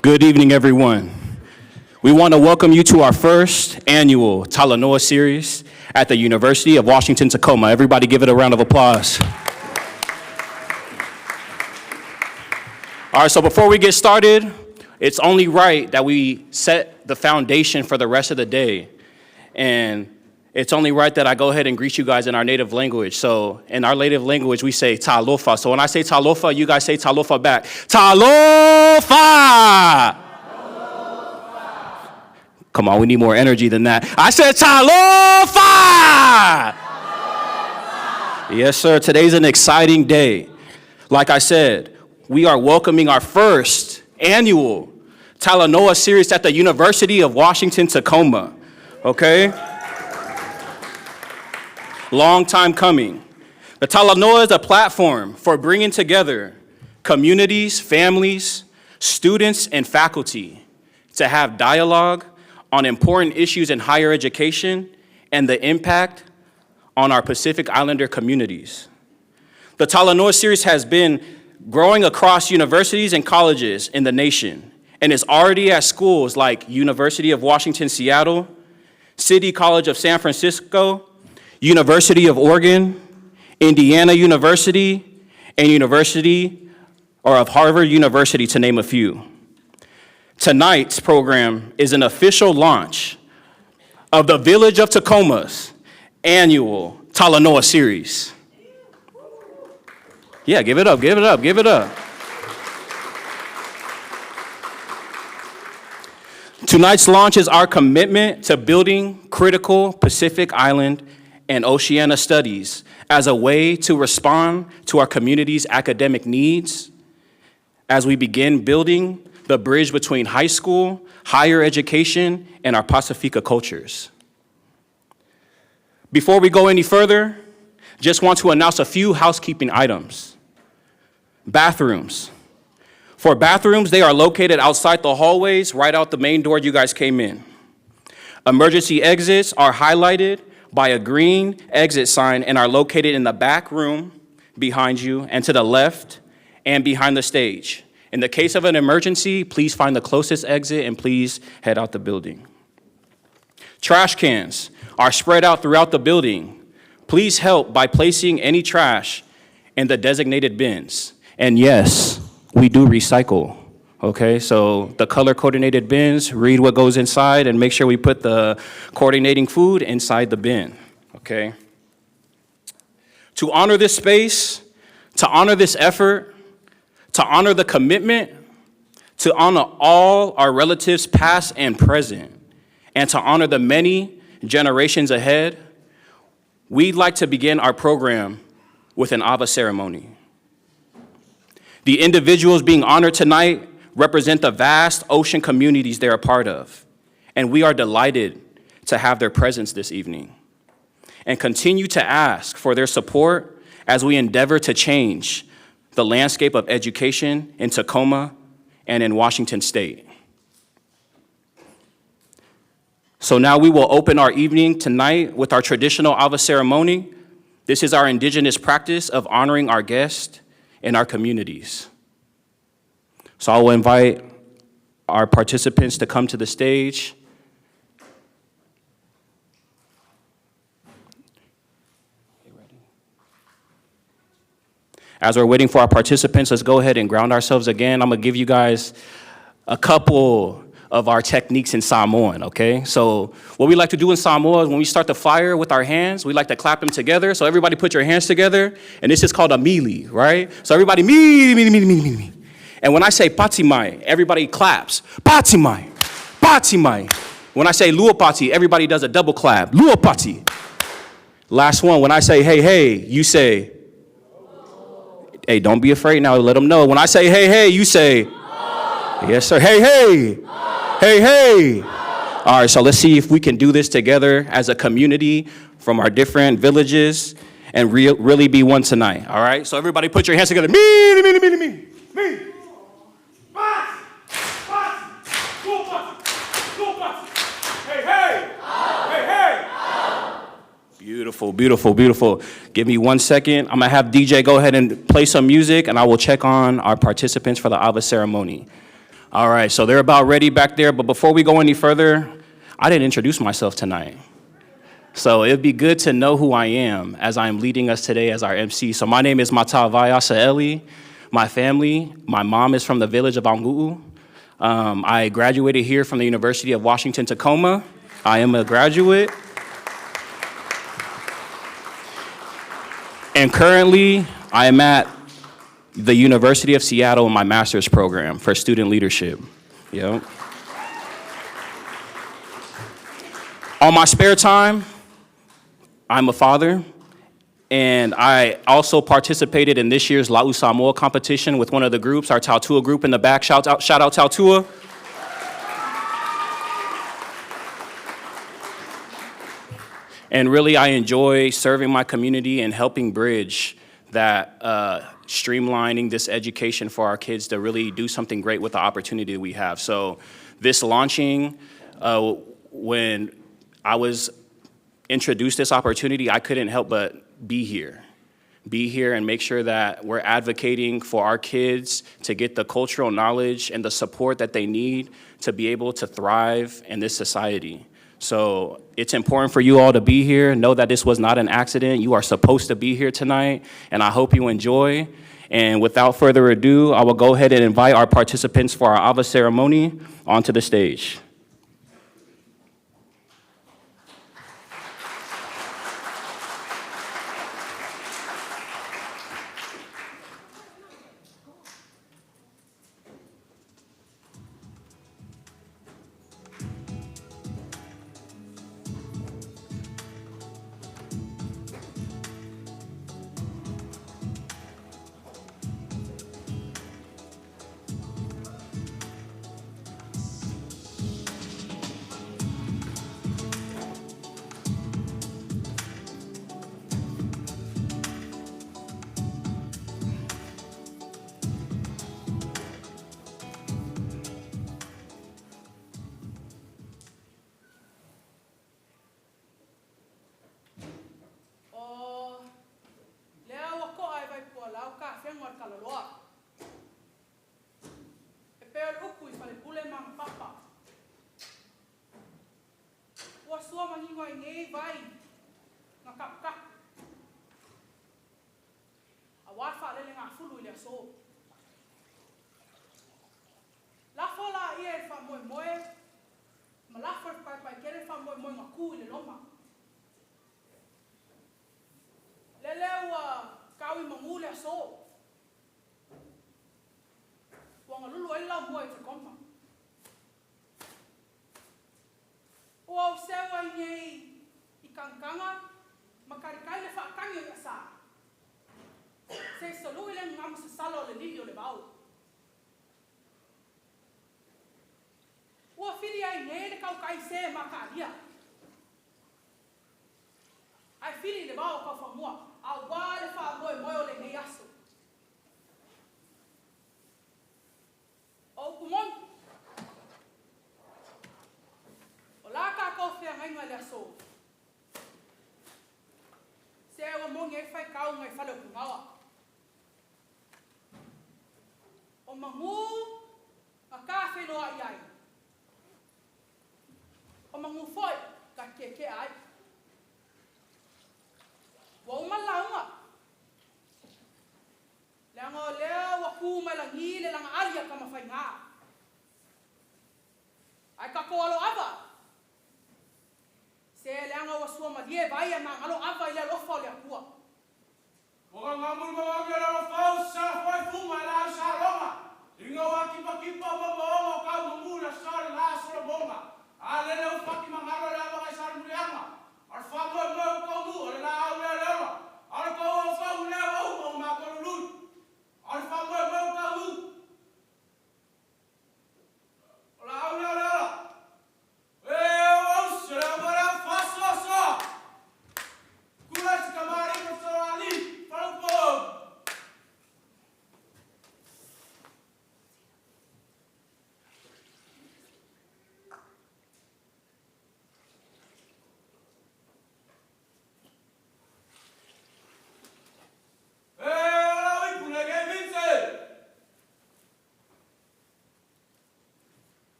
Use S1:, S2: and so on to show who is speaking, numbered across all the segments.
S1: Good evening, everyone. We want to welcome you to our first annual Talanoa series at the University of Washington, Tacoma. Everybody give it a round of applause. All right, so before we get started, it's only right that we set the foundation for the rest of the day. And it's only right that I go ahead and greet you guys in our native language. So in our native language, we say talofa. So when I say talofa, you guys say talofa back. Talofa! Come on, we need more energy than that. I said talofa! Yes, sir. Today's an exciting day. Like I said, we are welcoming our first annual Talanoa series at the University of Washington, Tacoma. Okay? Long time coming. The Talanoa is a platform for bringing together communities, families, students, and faculty to have dialogue on important issues in higher education and the impact on our Pacific Islander communities. The Talanoa series has been growing across universities and colleges in the nation and is already at schools like University of Washington, Seattle, City College of San Francisco, University of Oregon, Indiana University, and of Harvard University, to name a few. Tonight's program is an official launch of the Village of Tacoma's annual Talanoa series. Yeah, give it up, give it up, give it up. Tonight's launch is our commitment to building critical Pacific Island and Oceania studies as a way to respond to our community's academic needs as we begin building the bridge between high school, higher education, and our Pacifica cultures. Before we go any further, just want to announce a few housekeeping items. Bathrooms. For bathrooms, they are located outside the hallways, right out the main door you guys came in. Emergency exits are highlighted by a green exit sign and are located in the back room behind you and to the left and behind the stage. In the case of an emergency, please find the closest exit and please head out the building. Trash cans are spread out throughout the building. Please help by placing any trash in the designated bins. And yes, we do recycle. Okay, so the color-coordinated bins, read what goes inside and make sure we put the coordinating food inside the bin, okay? To honor this space, to honor this effort, to honor the commitment, to honor all our relatives past and present, and to honor the many generations ahead, we'd like to begin our program with an Ava Ceremony. The individuals being honored tonight represent the vast ocean communities they're a part of, and we are delighted to have their presence this evening and continue to ask for their support as we endeavor to change the landscape of education in Tacoma and in Washington State. So now we will open our evening tonight with our traditional Ava Ceremony. This is our indigenous practice of honoring our guests in our communities. So I will invite our participants to come to the stage. As we're waiting for our participants, let's go ahead and ground ourselves again. I'm gonna give you guys a couple of our techniques in Samoan, okay? So what we like to do in Samoa is when we start the fire with our hands, we like to clap them together. So everybody put your hands together, and this is called a mili, right? So everybody, me. And when I say patimai, everybody claps. Patimai, patimai. When I say luopati, everybody does a double clap. Luopati. Last one, when I say hey, you say, hey, don't be afraid now, let them know. When I say hey, you say, yes, sir, hey. All right, so let's see if we can do this together as a community from our different villages and really be one tonight, all right? So everybody put your hands together. Me. Beautiful. Give me 1 second. I'm gonna have DJ go ahead and play some music and I will check on our participants for the Ava Ceremony. All right, so they're about ready back there, but before we go any further, I didn't introduce myself tonight. So it'd be good to know who I am as I'm leading us today as our MC. So my name is Matau Vayasaeli. My family, my mom is from the village of Angu'u. I graduated here from the University of Washington, Tacoma. I am a graduate. And currently, I am at the University of Seattle in my master's program for student leadership. Yep. On my spare time, I'm a father, and I also participated in this year's La'u Samoa competition with one of the groups, our Tautua group in the back. Shout out Tautua. And really, I enjoy serving my community and helping bridge that streamlining this education for our kids to really do something great with the opportunity we have. So this launching, when I was introduced this opportunity, I couldn't help but be here and make sure that we're advocating for our kids to get the cultural knowledge and the support that they need to be able to thrive in this society. So it's important for you all to be here. Know that this was not an accident. You are supposed to be here tonight, and I hope you enjoy. And without further ado, I will go ahead and invite our participants for our Ava Ceremony onto the stage.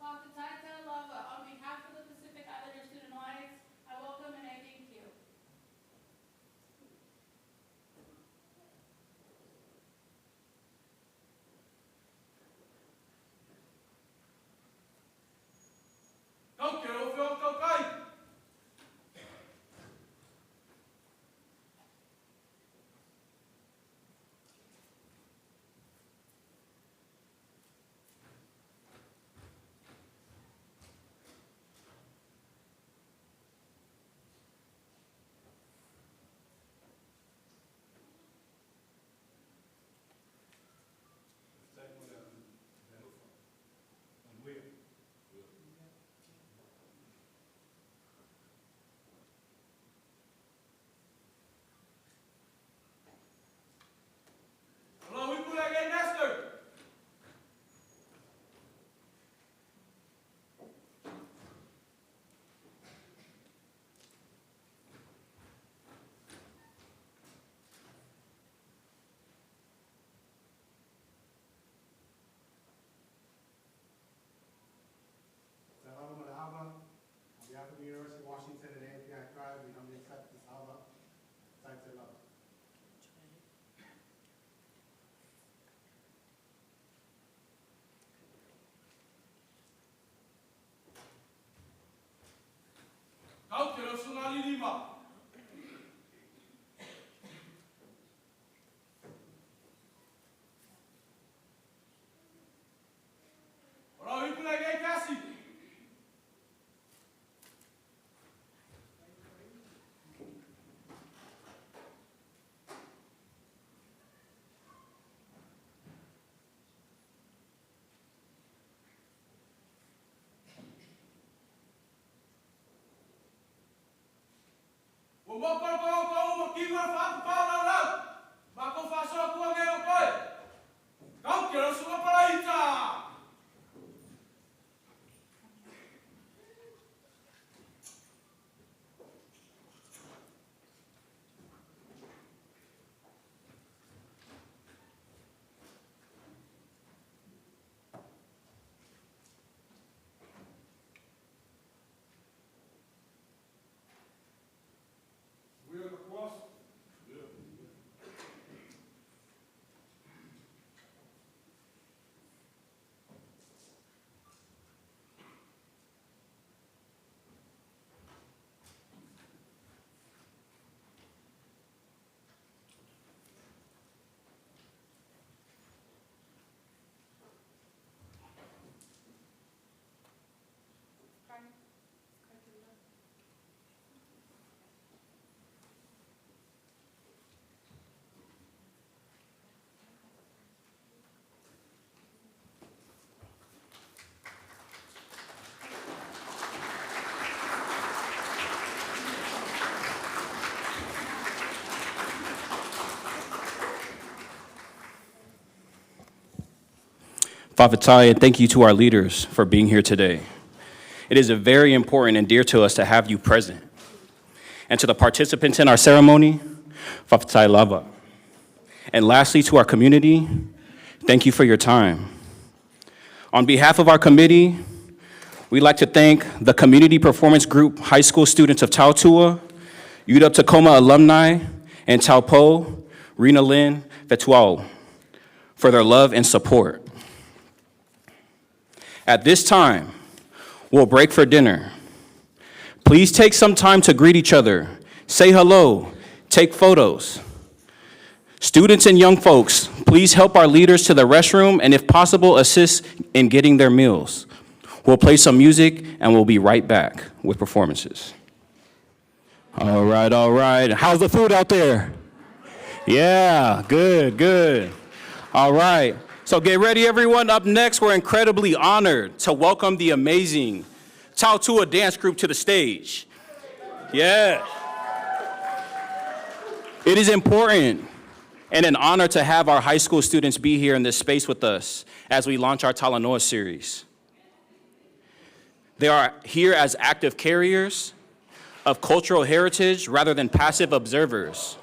S2: Dr. Tatau, on behalf of the Pacific Islander Student Alliance, I welcome and I thank you.
S3: On behalf of the University of Washington and AAPI tribe, we humbly accept this Ava Ceremony.
S1: Whawhatai, and thank you to our leaders for being here today. It is very important and dear to us to have you present. And to the participants in our ceremony, whawhatai lava. And lastly, to our community, thank you for your time. On behalf of our committee, we'd like to thank the Community Performance Group high school students of Tautua, UW Tacoma alumni, and Taupo, Rena Lynn, Vetuau, for their love and support. At this time, we'll break for dinner. Please take some time to greet each other, say hello, take photos. Students and young folks, please help our leaders to the restroom and if possible, assist in getting their meals. We'll play some music and we'll be right back with performances. All right. How's the food out there? Yeah, good. All right. So get ready, everyone. Up next, we're incredibly honored to welcome the amazing Tautua dance group to the stage. Yeah. It is important and an honor to have our high school students be here in this space with us as we launch our Talanoa series. They are here as active carriers of cultural heritage rather than passive observers.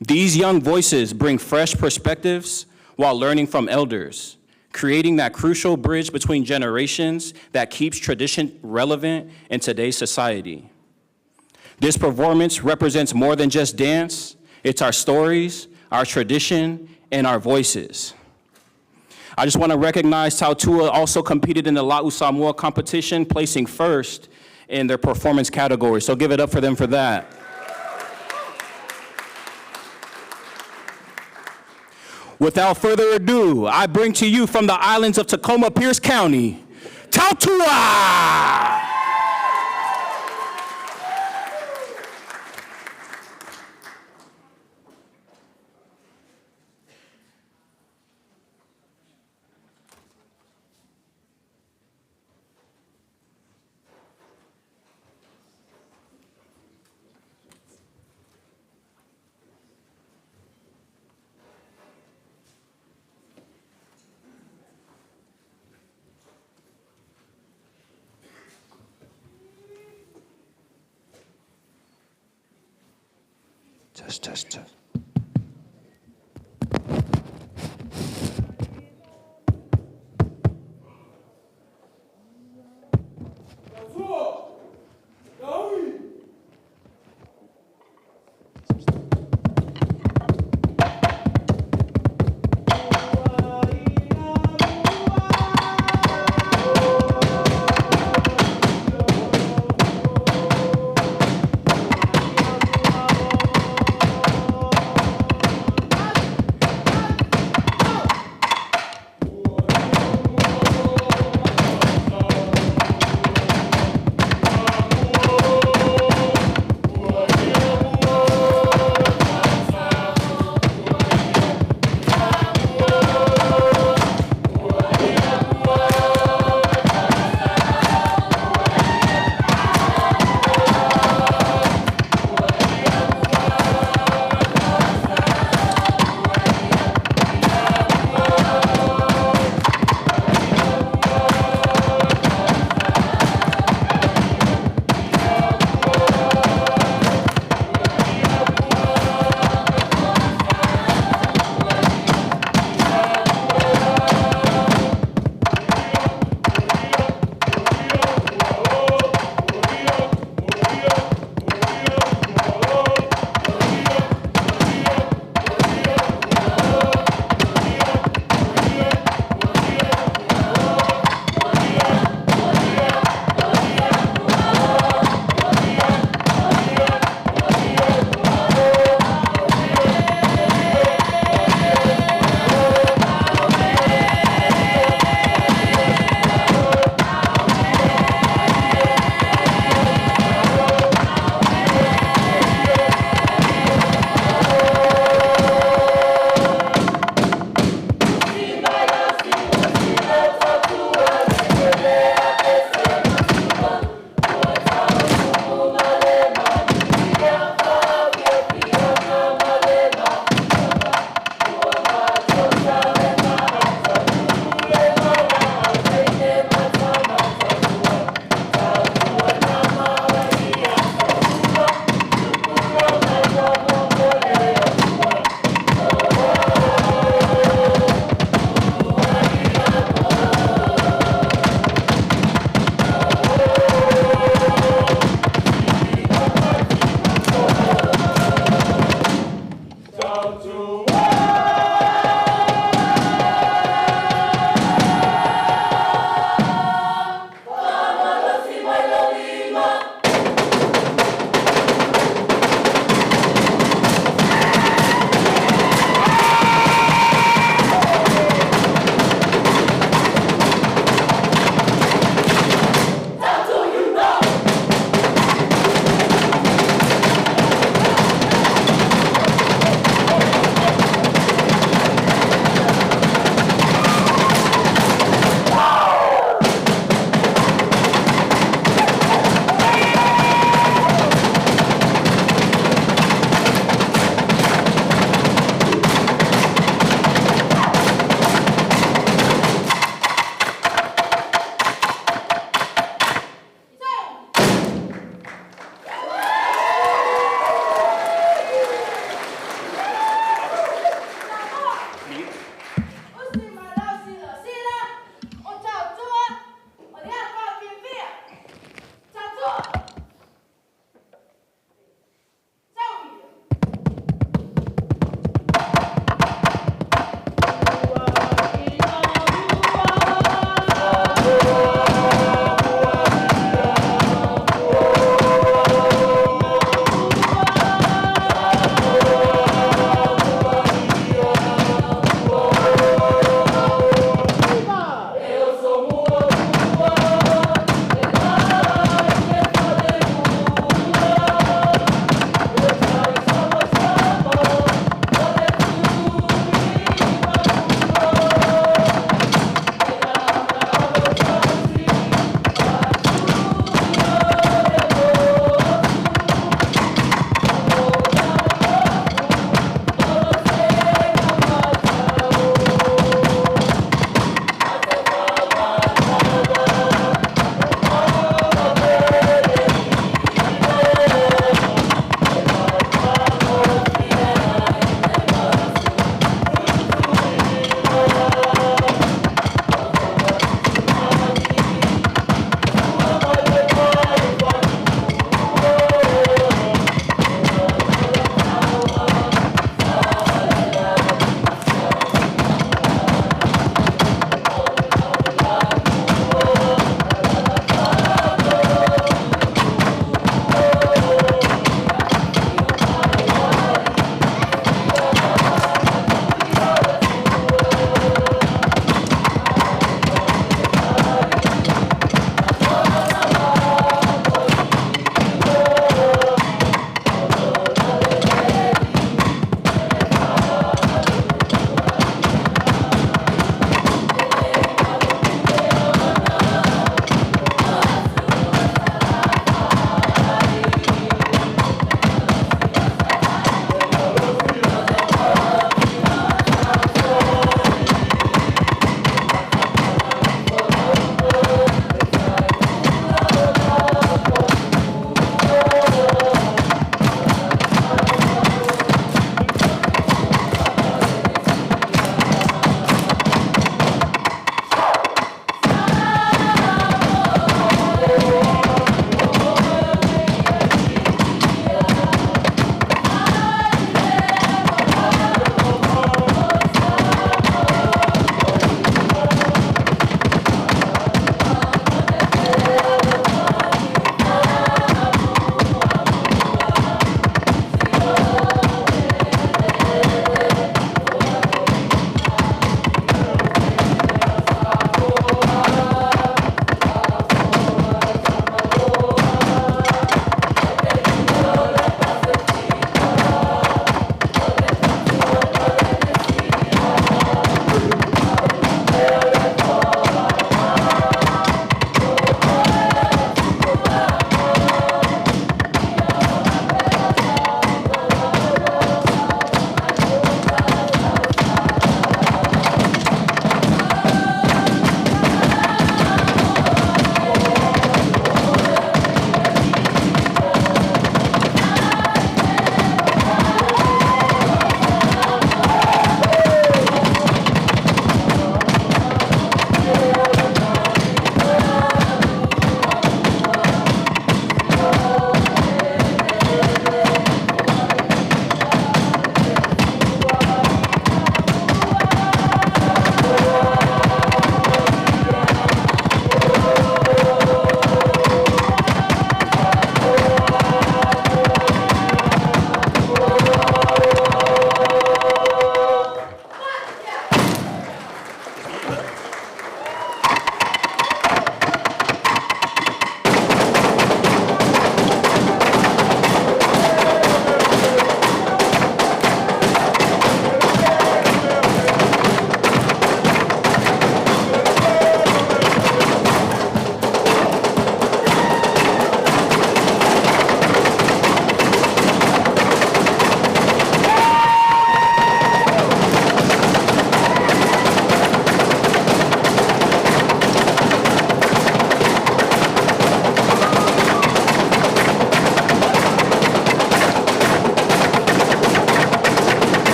S1: These young voices bring fresh perspectives while learning from elders, creating that crucial bridge between generations that keeps tradition relevant in today's society. This performance represents more than just dance. It's our stories, our tradition, and our voices. I just want to recognize Tautua also competed in the La'u Samoa competition, placing first in their performance category. So give it up for them for that. Without further ado, I bring to you from the islands of Tacoma, Pierce County, Tautua! Test.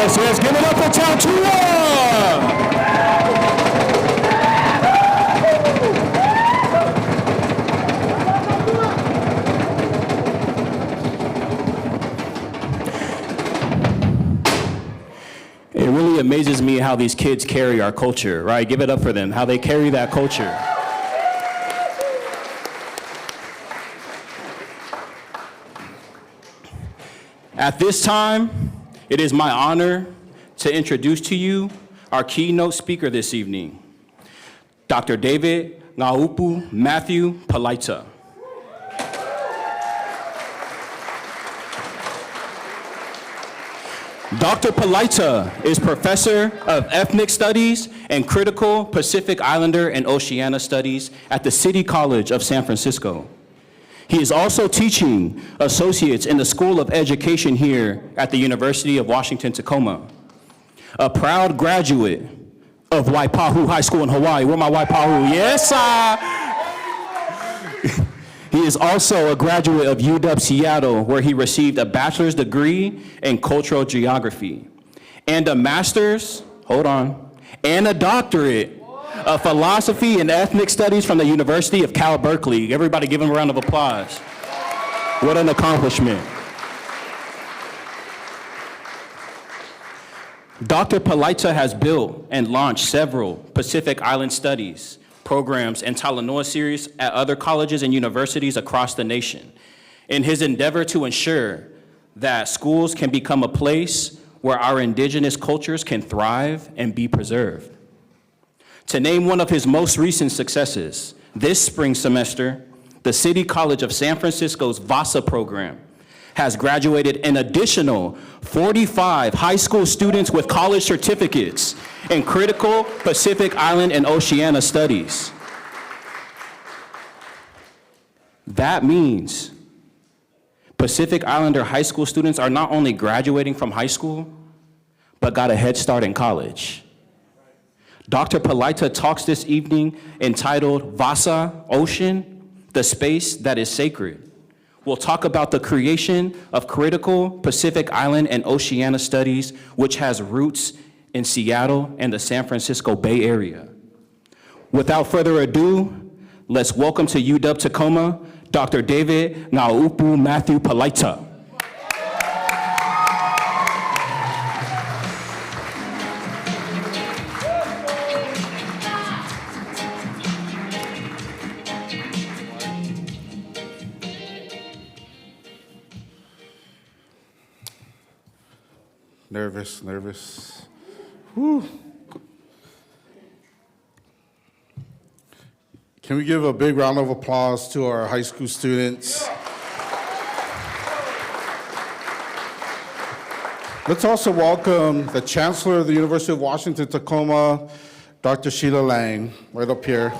S1: Yes, yes, give it up for Tatau! It really amazes me how these kids carry our culture, right? Give it up for them, how they carry that culture. At this time, it is my honor to introduce to you our keynote speaker this evening, Dr. David Ngaupu Matthew Palaita. Dr. Palaita is Professor of Ethnic Studies and Critical Pacific Islander and Oceania Studies at the City College of San Francisco. He is also teaching associates in the School of Education here at the University of Washington, Tacoma. A proud graduate of Waipahu High School in Hawaii. Where my Waipahu? Yes, He is also a graduate of UW Seattle, where he received a bachelor's degree in cultural geography and a master's, and a doctorate of philosophy and ethnic studies from the University of Cal Berkeley. Everybody give him a round of applause. What an accomplishment. Dr. Palaita has built and launched several Pacific Island studies programs and Talanoa series at other colleges and universities across the nation in his endeavor to ensure that schools can become a place where our indigenous cultures can thrive and be preserved. To name one of his most recent successes, this spring semester, the City College of San Francisco's VASA program has graduated an additional 45 high school students with college certificates in critical Pacific Island and Oceania studies. That means Pacific Islander high school students are not only graduating from high school, but got a head start in college. Dr. Palaita talks this evening entitled Vasa, Ocean, the Space That Is Sacred. We'll talk about the creation of critical Pacific Island and Oceania studies, which has roots in Seattle and the San Francisco Bay Area. Without further ado, let's welcome to UW Tacoma, Dr. David Ngaupu Matthew Palaita.
S4: Nervous. Whew. Can we give a big round of applause to our high school students? Let's also welcome the Chancellor of the University of Washington, Tacoma, Dr. Sheila Lang, right up here.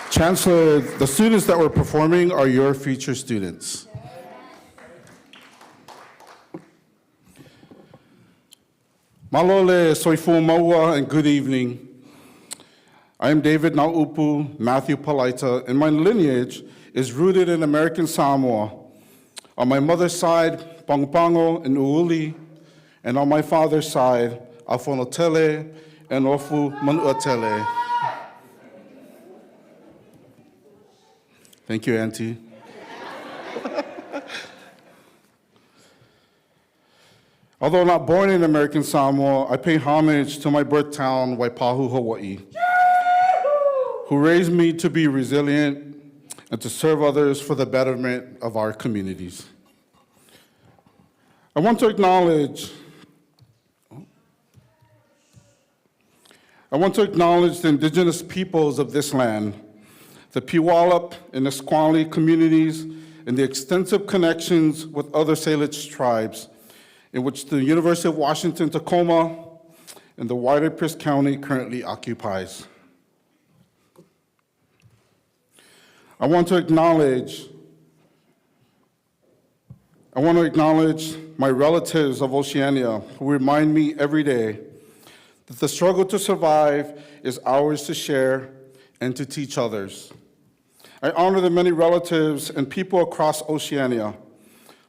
S4: Chancellor, the students that were performing are your future students. Malole, soifu maua, and good evening. I am David Ngaupu Matthew Palaita, and my lineage is rooted in American Samoa. On my mother's side, Pangupango and Uuli, and on my father's side, Afonotele and Ofu Manuatele. Thank you, Auntie. Although not born in American Samoa, I pay homage to my birth town, Waipahu, Hawaii, who raised me to be resilient and to serve others for the betterment of our communities. I want to acknowledge the indigenous peoples of this land, the Puyallup and Nisqually communities, and the extensive connections with other Salish tribes in which the University of Washington, Tacoma, and the wider Pierce County currently occupies. I want to acknowledge my relatives of Oceania who remind me every day that the struggle to survive is ours to share and to teach others. I honor the many relatives and people across Oceania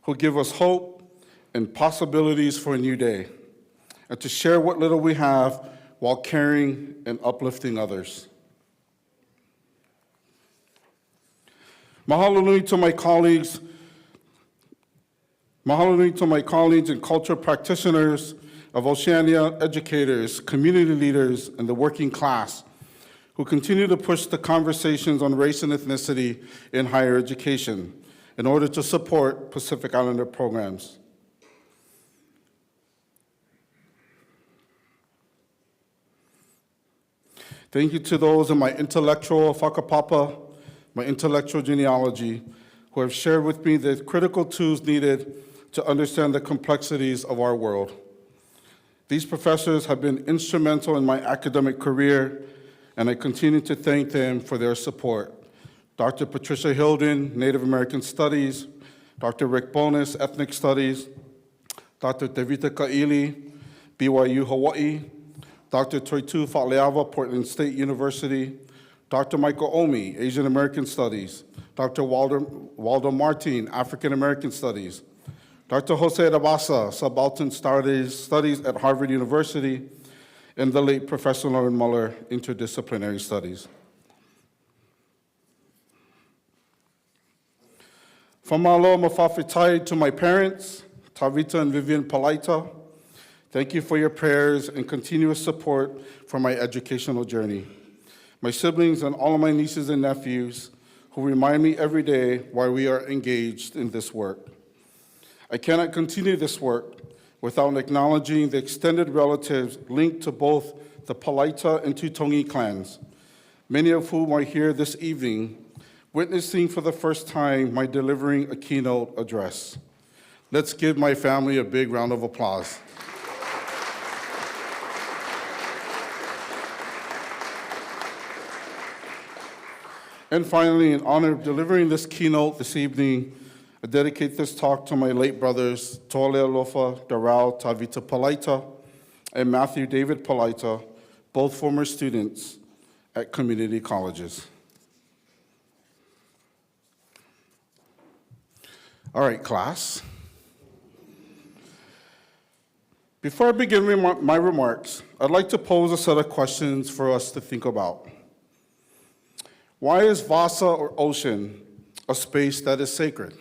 S4: who give us hope and possibilities for a new day, and to share what little we have while caring and uplifting others. Mahalo nui to my colleagues. Mahalo nui to my colleagues and cultural practitioners of Oceania, educators, community leaders, and the working class who continue to push the conversations on race and ethnicity in higher education in order to support Pacific Islander programs. Thank you to those in my intellectual whakapapa, my intellectual genealogy, who have shared with me the critical tools needed to understand the complexities of our world. These professors have been instrumental in my academic career, and I continue to thank them for their support. Dr. Patricia Hilden, Native American Studies, Dr. Rick Bonus, Ethnic Studies, Dr. Tevita Ka'ili, BYU Hawaii, Dr. Toitu Fa'aleava, Portland State University, Dr. Michael Omi, Asian American Studies, Dr. Waldo Martin, African American Studies, Dr. Jose Rabasa, Subaltern Studies at Harvard University, and the late Professor Lauren Muller, Interdisciplinary Studies. From aloha mawhawhitai to my parents, Tavita and Vivian Palaita, thank you for your prayers and continuous support for my educational journey. My siblings and all of my nieces and nephews who remind me every day why we are engaged in this work. I cannot continue this work without acknowledging the extended relatives linked to both the Palaita and Tutongi clans, many of whom are here this evening, witnessing for the first time my delivering a keynote address. Let's give my family a big round of applause. And finally, in honor of delivering this keynote this evening, I dedicate this talk to my late brothers, Tolealofa Darao Tavita Palaita and Matthew David Palaita, both former students at community colleges. All right, class. Before I begin my remarks, I'd like to pose a set of questions for us to think about. Why is Vasa, or ocean, a space that is sacred?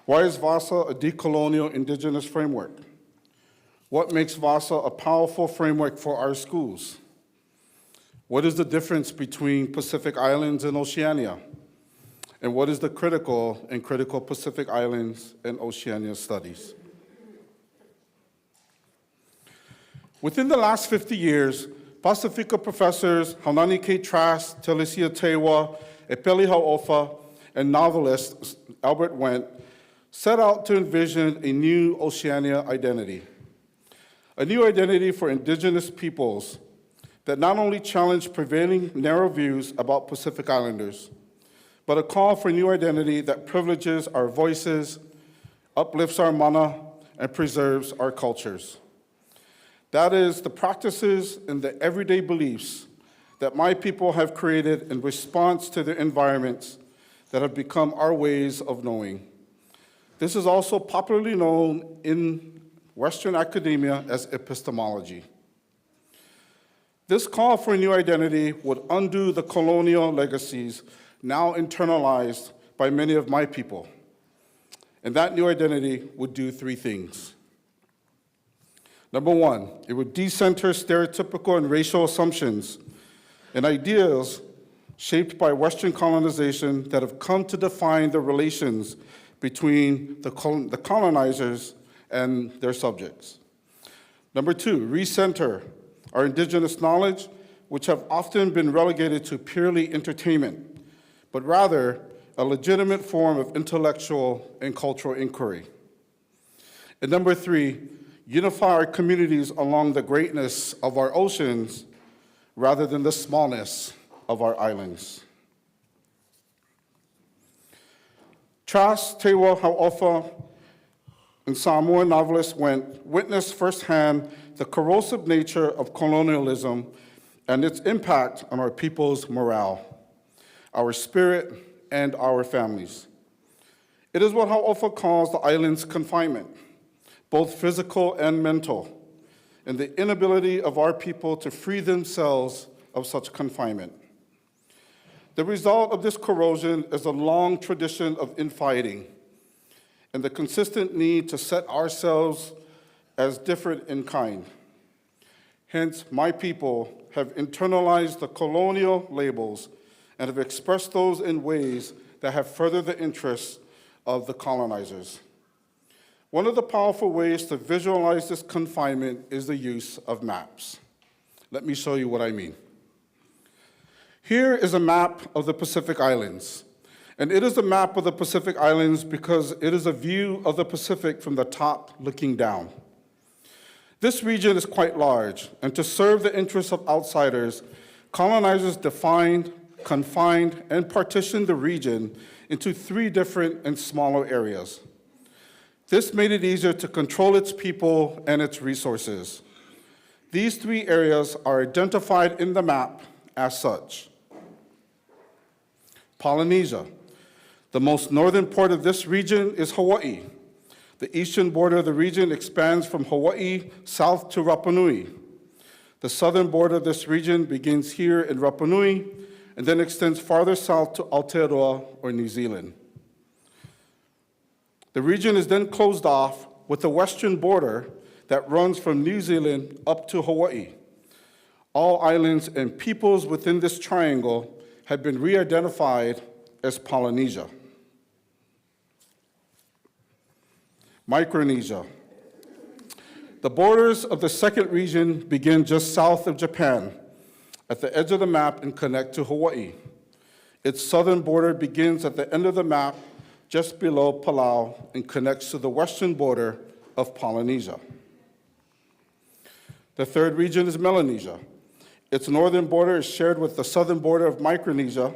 S4: Why is Vasa a decolonial indigenous framework? What makes Vasa a powerful framework for our schools? What is the difference between Pacific Islands and Oceania? And what is the critical Pacific Islands and Oceania studies? Within the last 50 years, Pacifica professors Haunani K. Trask, Telesia Tewa, Epeli Hau'ofa, and novelist Albert Wendt set out to envision a new Oceania identity. A new identity for indigenous peoples that not only challenged prevailing narrow views about Pacific Islanders, but a call for a new identity that privileges our voices, uplifts our mana, and preserves our cultures. That is, the practices and the everyday beliefs that my people have created in response to their environments that have become our ways of knowing. This is also popularly known in Western academia as epistemology. This call for a new identity would undo the colonial legacies now internalized by many of my people. And that new identity would do three things. Number one, it would decenter stereotypical and racial assumptions and ideas shaped by Western colonization that have come to define the relations between the colonizers and their subjects. Number two, recenter our indigenous knowledge, which have often been relegated to purely entertainment, but rather a legitimate form of intellectual and cultural inquiry. And number three, unify our communities along the greatness of our oceans rather than the smallness of our islands. Trask, Tewa, Hau'ofa, and Samoan novelist Wendt witnessed firsthand the corrosive nature of colonialism and its impact on our people's morale, our spirit, and our families. It is what Hau'ofa calls the island's confinement, both physical and mental, and the inability of our people to free themselves of such confinement. The result of this corrosion is a long tradition of infighting and the consistent need to set ourselves as different in kind. Hence, my people have internalized the colonial labels and have expressed those in ways that have furthered the interests of the colonizers. One of the powerful ways to visualize this confinement is the use of maps. Let me show you what I mean. Here is a map of the Pacific Islands. And it is a map of the Pacific Islands because it is a view of the Pacific from the top looking down. This region is quite large, and to serve the interests of outsiders, colonizers defined, confined, and partitioned the region into 3 different and smaller areas. This made it easier to control its people and its resources. These 3 areas are identified in the map as such. Polynesia. The most northern part of this region is Hawaii. The eastern border of the region expands from Hawaii south to Rapa Nui. The southern border of this region begins here in Rapa Nui and then extends farther south to Aotearoa or New Zealand. The region is then closed off with the western border that runs from New Zealand up to Hawaii. All islands and peoples within this triangle have been re-identified as Polynesia. Micronesia. The borders of the second region begin just south of Japan, at the edge of the map and connect to Hawaii. Its southern border begins at the end of the map, just below Palau, and connects to the western border of Polynesia. The third region is Melanesia. Its northern border is shared with the southern border of Micronesia,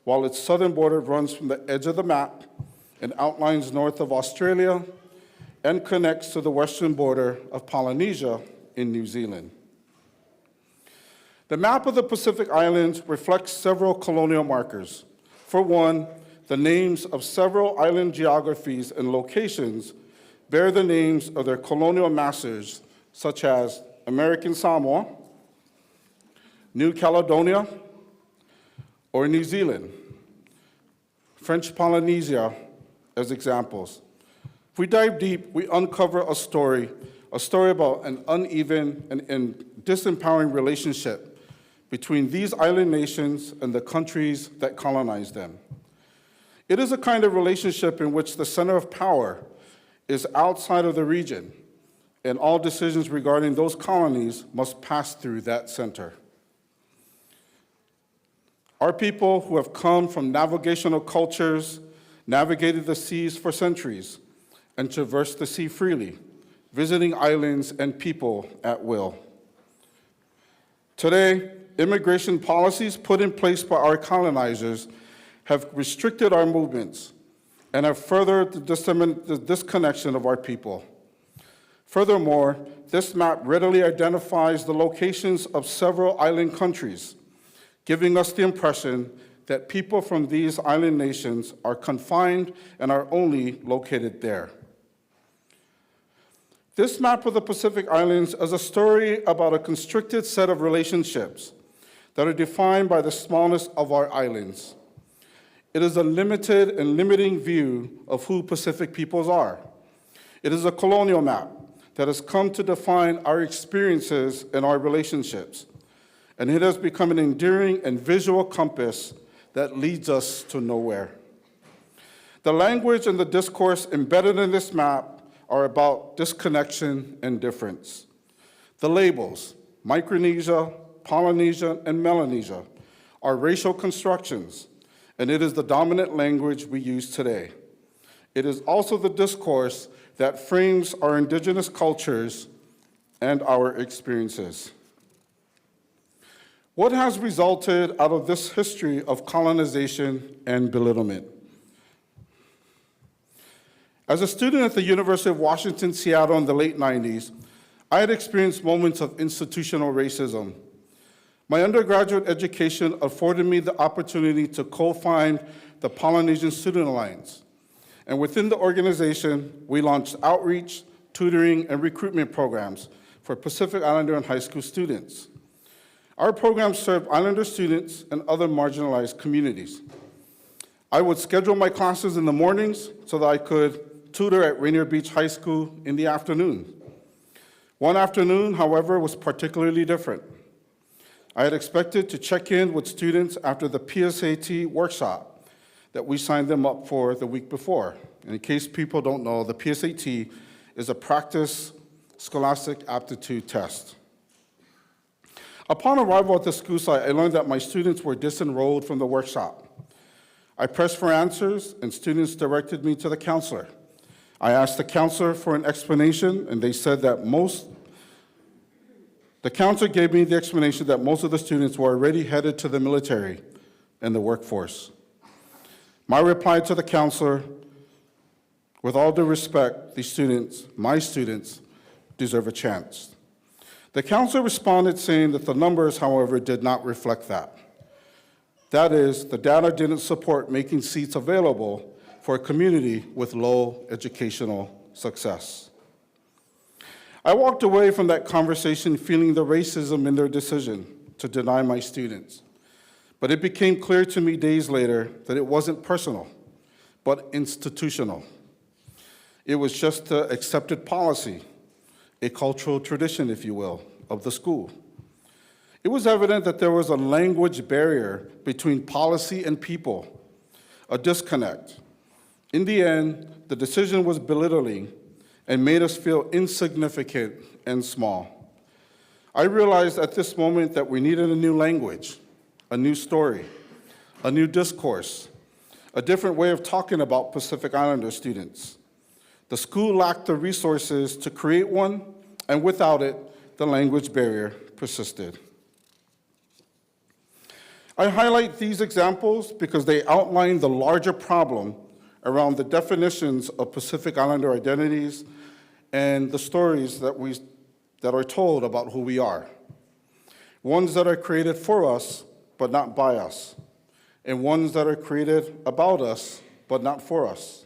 S4: while its southern border runs from the edge of the map and outlines north of Australia and connects to the western border of Polynesia in New Zealand. The map of the Pacific Islands reflects several colonial markers. For one, the names of several island geographies and locations bear the names of their colonial masters, such as American Samoa, New Caledonia, or New Zealand, French Polynesia as examples. If we dive deep, we uncover a story about an uneven and disempowering relationship between these island nations and the countries that colonized them. It is a kind of relationship in which the center of power is outside of the region, and all decisions regarding those colonies must pass through that center. Our people who have come from navigational cultures navigated the seas for centuries and traversed the sea freely, visiting islands and people at will. Today, immigration policies put in place by our colonizers have restricted our movements and have furthered the disconnection of our people. Furthermore, this map readily identifies the locations of several island countries, giving us the impression that people from these island nations are confined and are only located there. This map of the Pacific Islands is a story about a constricted set of relationships that are defined by the smallness of our islands. It is a limited and limiting view of who Pacific peoples are. It is a colonial map that has come to define our experiences and our relationships, and it has become an enduring and visual compass that leads us to nowhere. The language and the discourse embedded in this map are about disconnection and difference. The labels, Micronesia, Polynesia, and Melanesia, are racial constructions, and it is the dominant language we use today. It is also the discourse that frames our indigenous cultures and our experiences. What has resulted out of this history of colonization and belittlement? As a student at the University of Washington, Seattle in the late 90s, I had experienced moments of institutional racism. My undergraduate education afforded me the opportunity to co-found the Polynesian Student Alliance. And within the organization, we launched outreach, tutoring, and recruitment programs for Pacific Islander and high school students. Our programs served Islander students and other marginalized communities. I would schedule my classes in the mornings so that I could tutor at Rainier Beach High School in the afternoon. One afternoon, however, was particularly different. I had expected to check in with students after the PSAT workshop that we signed them up for the week before. And in case people don't know, the PSAT is a practice scholastic aptitude test. Upon arrival at the school site, I learned that my students were disenrolled from the workshop. I pressed for answers, and students directed me to the counselor. I asked the counselor for an explanation, and they said that the counselor gave me the explanation that most of the students were already headed to the military and the workforce. My reply to the counselor, with all due respect, these students, my students, deserve a chance. The counselor responded saying that the numbers, however, did not reflect that. That is, the data didn't support making seats available for a community with low educational success. I walked away from that conversation feeling the racism in their decision to deny my students. But it became clear to me days later that it wasn't personal, but institutional. It was just the accepted policy, a cultural tradition, if you will, of the school. It was evident that there was a language barrier between policy and people, a disconnect. In the end, the decision was belittling and made us feel insignificant and small. I realized at this moment that we needed a new language, a new story, a new discourse, a different way of talking about Pacific Islander students. The school lacked the resources to create one, and without it, the language barrier persisted. I highlight these examples because they outline the larger problem around the definitions of Pacific Islander identities and the stories that are told about who we are. Ones that are created for us, but not by us, and ones that are created about us, but not for us.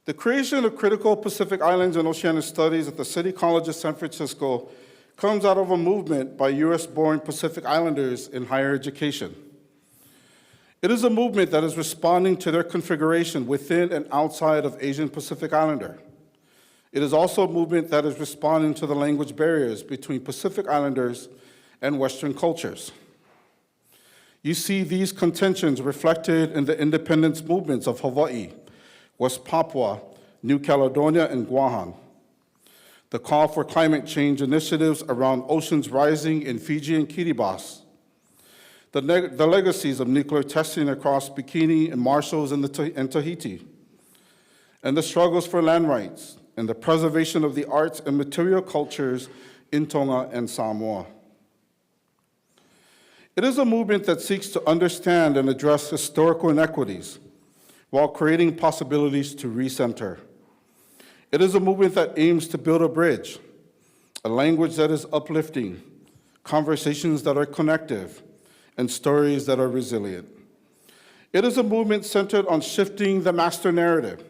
S4: The creation of critical Pacific Islands and Oceanic Studies at the City College of San Francisco comes out of a movement by US-born Pacific Islanders in higher education. It is a movement that is responding to their configuration within and outside of Asian Pacific Islander. It is also a movement that is responding to the language barriers between Pacific Islanders and Western cultures. You see these contentions reflected in the independence movements of Hawaii, West Papua, New Caledonia, and Guam. The call for climate change initiatives around oceans rising in Fiji and Kiribati. The legacies of nuclear testing across Bikini and Marshalls and Tahiti. And the struggles for land rights and the preservation of the arts and material cultures in Tonga and Samoa. It is a movement that seeks to understand and address historical inequities while creating possibilities to recenter. It is a movement that aims to build a bridge, a language that is uplifting, conversations that are connective, and stories that are resilient. It is a movement centered on shifting the master narrative,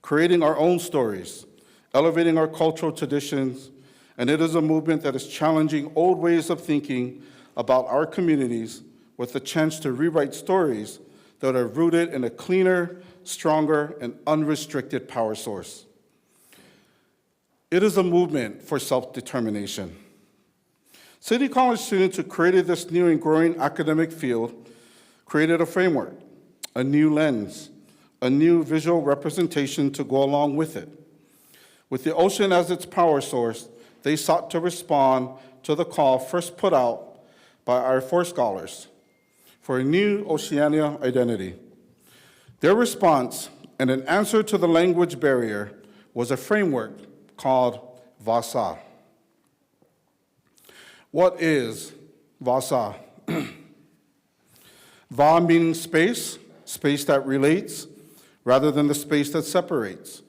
S4: creating our own stories, elevating our cultural traditions, and it is a movement that is challenging old ways of thinking about our communities with the chance to rewrite stories that are rooted in a cleaner, stronger, and unrestricted power source. It is a movement for self-determination. City College students who created this new and growing academic field created a framework, a new lens, a new visual representation to go along with it. With the ocean as its power source, they sought to respond to the call first put out by our four scholars for a new Oceania identity. Their response and an answer to the language barrier was a framework called Vasa. What is Vasa? Va meaning space, space that relates, rather than the space that separates.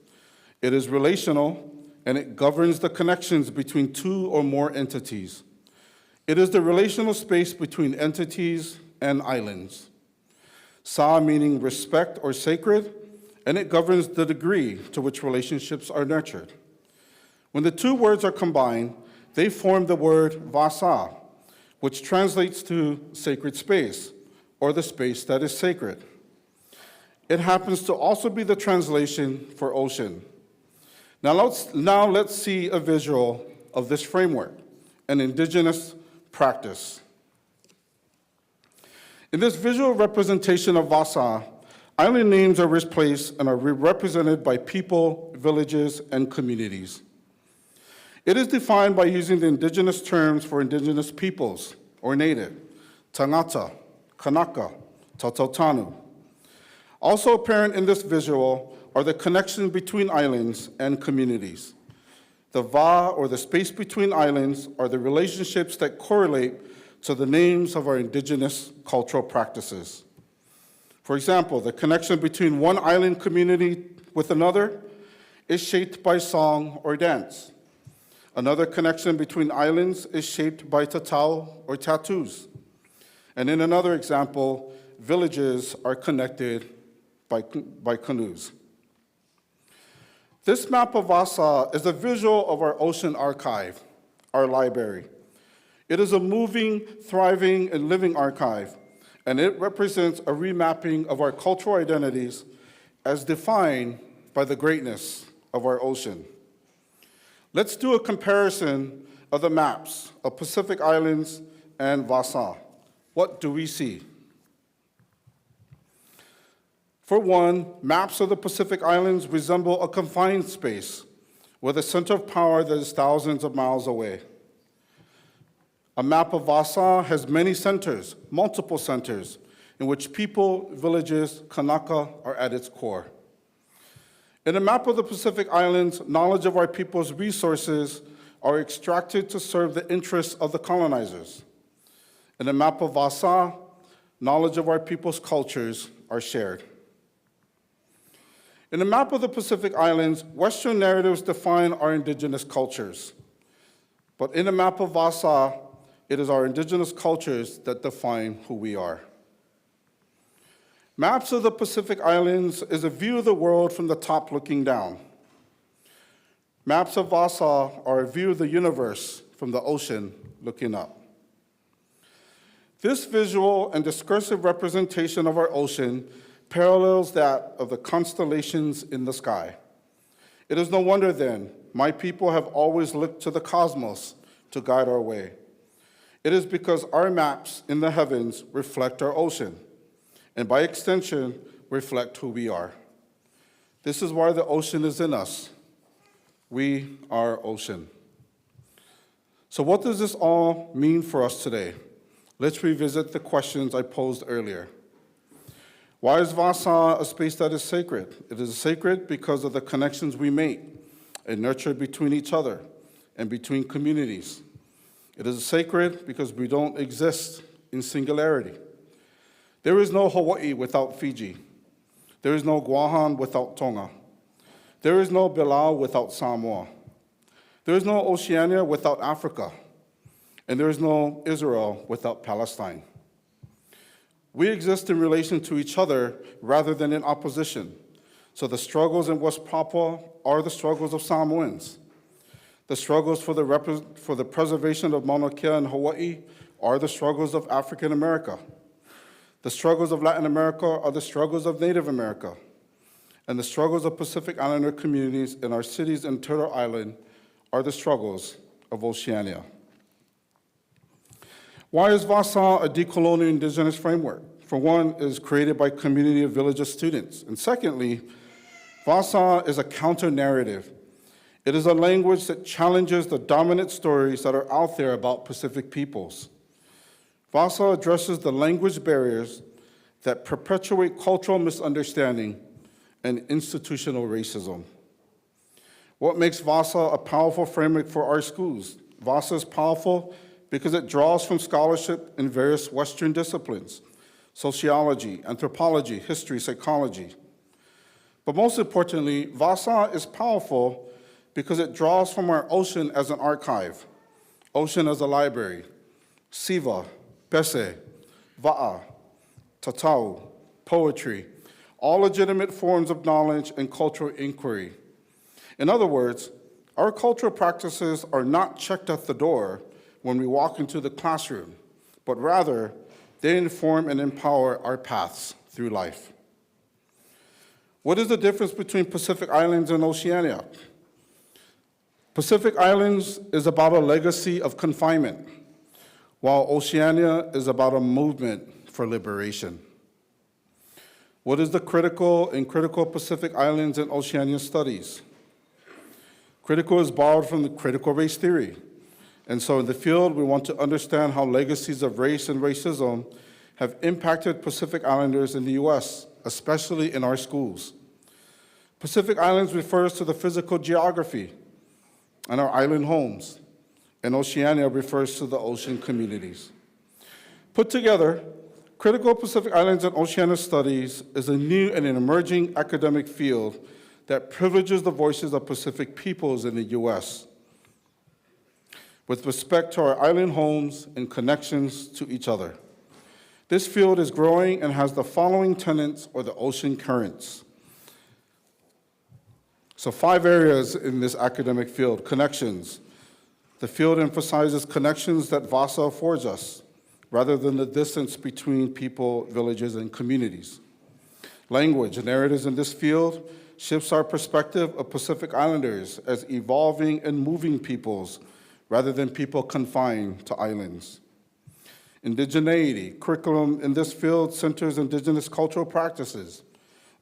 S4: It is relational, and it governs the connections between two or more entities. It is the relational space between entities and islands. Sa meaning respect or sacred, and it governs the degree to which relationships are nurtured. When the two words are combined, they form the word vasa, which translates to sacred space, or the space that is sacred. It happens to also be the translation for ocean. Now let's see a visual of this framework, an indigenous practice. In this visual representation of Vasa, island names are replaced and are represented by people, villages, and communities. It is defined by using the indigenous terms for indigenous peoples, or native, Tangata, Kanaka, Tautautanu. Also apparent in this visual are the connections between islands and communities. The va, or the space between islands, are the relationships that correlate to the names of our indigenous cultural practices. For example, the connection between one island community with another is shaped by song or dance. Another connection between islands is shaped by tatau or tattoos. And in another example, villages are connected by canoes. This map of Vasa is a visual of our ocean archive, our library. It is a moving, thriving, and living archive, and it represents a remapping of our cultural identities as defined by the greatness of our ocean. Let's do a comparison of the maps of Pacific Islands and Vasa. What do we see? For one, maps of the Pacific Islands resemble a confined space with a center of power that is thousands of miles away. A map of Vasa has many centers, multiple centers, in which people, villages, Kanaka are at its core. In a map of the Pacific Islands, knowledge of our people's resources are extracted to serve the interests of the colonizers. In a map of Vasa, knowledge of our people's cultures are shared. In the map of the Pacific Islands, Western narratives define our indigenous cultures. But in the map of Vasa, it is our indigenous cultures that define who we are. Maps of the Pacific Islands is a view of the world from the top looking down. Maps of Vasa are a view of the universe from the ocean looking up. This visual and discursive representation of our ocean parallels that of the constellations in the sky. It is no wonder then, my people have always looked to the cosmos to guide our way. It is because our maps in the heavens reflect our ocean, and by extension, reflect who we are. This is why the ocean is in us. We are ocean. So what does this all mean for us today? Let's revisit the questions I posed earlier. Why is Vasa a space that is sacred? It is sacred because of the connections we make and nurture between each other and between communities. It is sacred because we don't exist in singularity. There is no Hawaii without Fiji. There is no Guahan without Tonga. There is no Bilao without Samoa. There is no Oceania without Africa. And there is no Israel without Palestine. We exist in relation to each other rather than in opposition. So the struggles in West Papua are the struggles of Samoans. The struggles for the preservation of Mauna Kea in Hawaii are the struggles of African America. The struggles of Latin America are the struggles of Native America. And the struggles of Pacific Islander communities in our cities in Turtle Island are the struggles of Oceania. Why is Vasa a decolonial indigenous framework? For one, it is created by community of villages students. And secondly, Vasa is a counter-narrative. It is a language that challenges the dominant stories that are out there about Pacific peoples. Vasa addresses the language barriers that perpetuate cultural misunderstanding and institutional racism. What makes Vasa a powerful framework for our schools? Vasa is powerful because it draws from scholarship in various Western disciplines, sociology, anthropology, history, psychology. But most importantly, Vasa is powerful because it draws from our ocean as an archive, ocean as a library, Siva, Pese, Va'a, Tatau, poetry, all legitimate forms of knowledge and cultural inquiry. In other words, our cultural practices are not checked at the door when we walk into the classroom, but rather they inform and empower our paths through life. What is the difference between Pacific Islands and Oceania? Pacific Islands is about a legacy of confinement, while Oceania is about a movement for liberation. What is the critical Pacific Islands and Oceania studies? Critical is borrowed from the critical race theory. And so in the field, we want to understand how legacies of race and racism have impacted Pacific Islanders in the US, especially in our schools. Pacific Islands refers to the physical geography and our island homes, and Oceania refers to the ocean communities. Put together, critical Pacific Islands and Oceania studies is a new and an emerging academic field that privileges the voices of Pacific peoples in the US with respect to our island homes and connections to each other. This field is growing and has the following tenets or the ocean currents. So 5 areas in this academic field. Connections. The field emphasizes connections that Vasa affords us, rather than the distance between people, villages, and communities. Language. Narratives in this field shifts our perspective of Pacific Islanders as evolving and moving peoples, rather than people confined to islands. Indigeneity. Curriculum in this field centers indigenous cultural practices,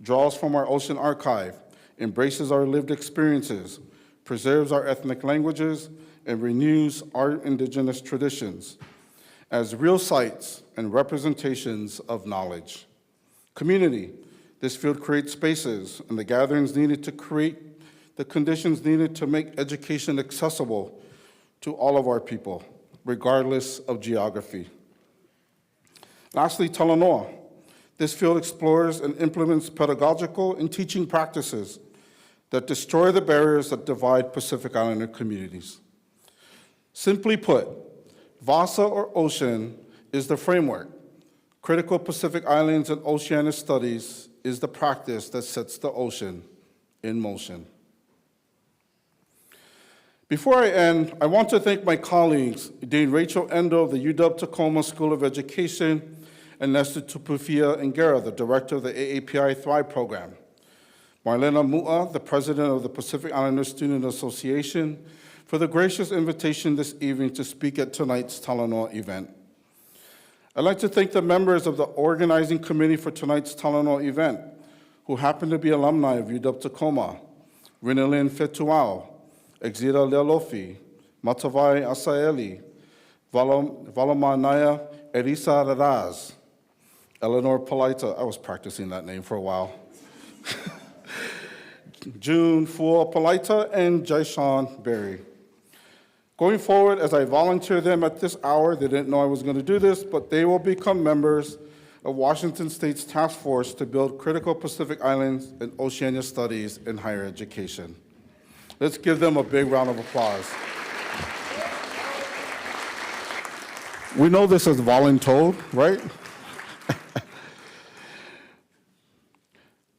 S4: draws from our ocean archive, embraces our lived experiences, preserves our ethnic languages, and renews our indigenous traditions as real sites and representations of knowledge. Community. This field creates spaces and the gatherings needed to create the conditions needed to make education accessible to all of our people, regardless of geography. Lastly, Talanoa. This field explores and implements pedagogical and teaching practices that destroy the barriers that divide Pacific Islander communities. Simply put, Vasa or ocean is the framework. Critical Pacific Islands and Oceania studies is the practice that sets the ocean in motion. Before I end, I want to thank my colleagues, Dean Rachel Endo of the UW Tacoma School of Education, and Nestor Tupufia Ngera, the director of the AAPI Thrive program. Marlena Mu'a, the president of the Pacific Islander Student Association, for the gracious invitation this evening to speak at tonight's Talanoa event. I'd like to thank the members of the organizing committee for tonight's Talanoa event, who happen to be alumni of UW Tacoma, Rinalyn Fetuau, Exira Lealofi, Matavai Asaeli, Valamanaya Erisa Raraz, Eleanor Palaita, I was practicing that name for a while, June Fua Palaita, and Jaishan Berry. Going forward, as I volunteer them at this hour, they didn't know I was going to do this, but they will become members of Washington State's task force to build critical Pacific Islands and Oceania studies in higher education. Let's give them a big round of applause. We know this is voluntold, right?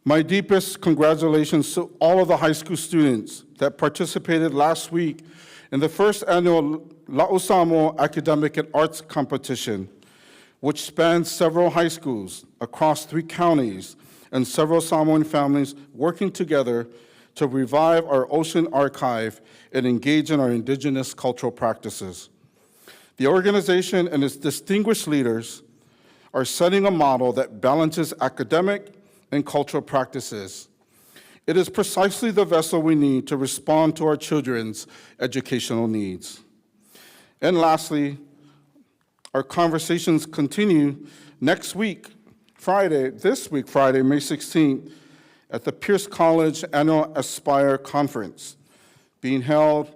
S4: My deepest congratulations to all of the high school students that participated last week in the first annual La'usamo Academic and Arts Competition, which spans several high schools across 3 counties and several Samoan families working together to revive our ocean archive and engage in our indigenous cultural practices. The organization and its distinguished leaders are setting a model that balances academic and cultural practices. It is precisely the vessel we need to respond to our children's educational needs. And lastly, our conversations continue next week, this week, Friday, May 16th, at the Pierce College Annual Aspire Conference, being held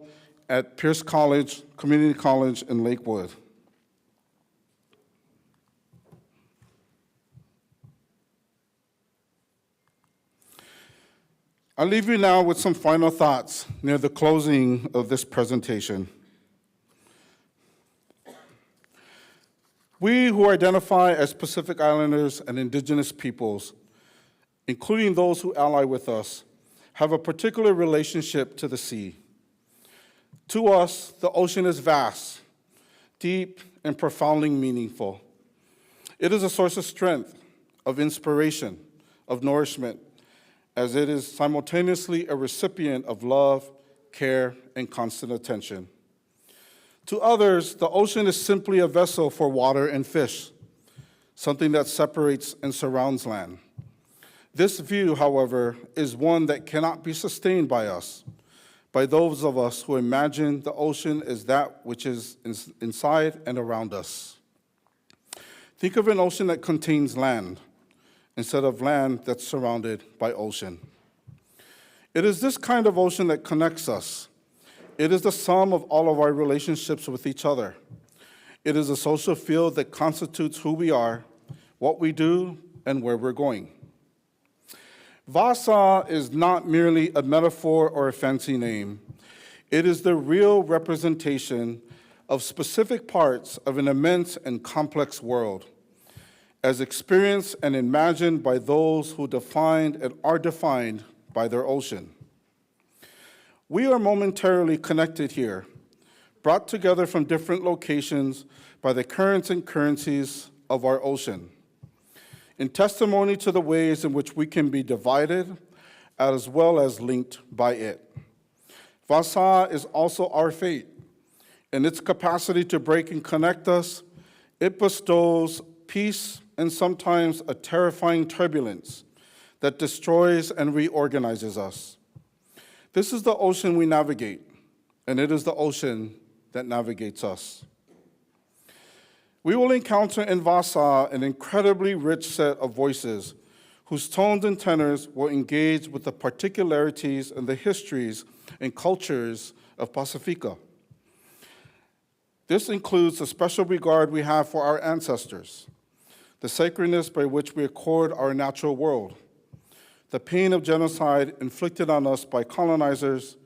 S4: at Pierce College, Community College in Lakewood. I'll leave you now with some final thoughts near the closing of this presentation. We who identify as Pacific Islanders and indigenous peoples including those who ally with us, have a particular relationship to the sea. To us, the ocean is vast, deep, and profoundly meaningful. It is a source of strength, of inspiration, of nourishment, as it is simultaneously a recipient of love, care, and constant attention. To others, the ocean is simply a vessel for water and fish, something that separates and surrounds land. This view, however, is one that cannot be sustained by us, by those of us who imagine the ocean as that which is inside and around us. Think of an ocean that contains land, instead of land that's surrounded by ocean. It is this kind of ocean that connects us. It is the sum of all of our relationships with each other. It is a social field that constitutes who we are, what we do, and where we're going. Vasa is not merely a metaphor or a fancy name. It is the real representation of specific parts of an immense and complex world, as experienced and imagined by those who defined and are defined by their ocean. We are momentarily connected here, brought together from different locations by the currents and currencies of our ocean, in testimony to the ways in which we can be divided as well as linked by it. Vasa is also our fate. In its capacity to break and connect us, it bestows peace and sometimes a terrifying turbulence that destroys and reorganizes us. This is the ocean we navigate, and it is the ocean that navigates us. We will encounter in Vasa an incredibly rich set of voices whose tones and tenors will engage with the particularities and the histories and cultures of Pacifica. This includes the special regard we have for our ancestors, the sacredness by which we accord our natural world, the pain of genocide inflicted on us by colonizers,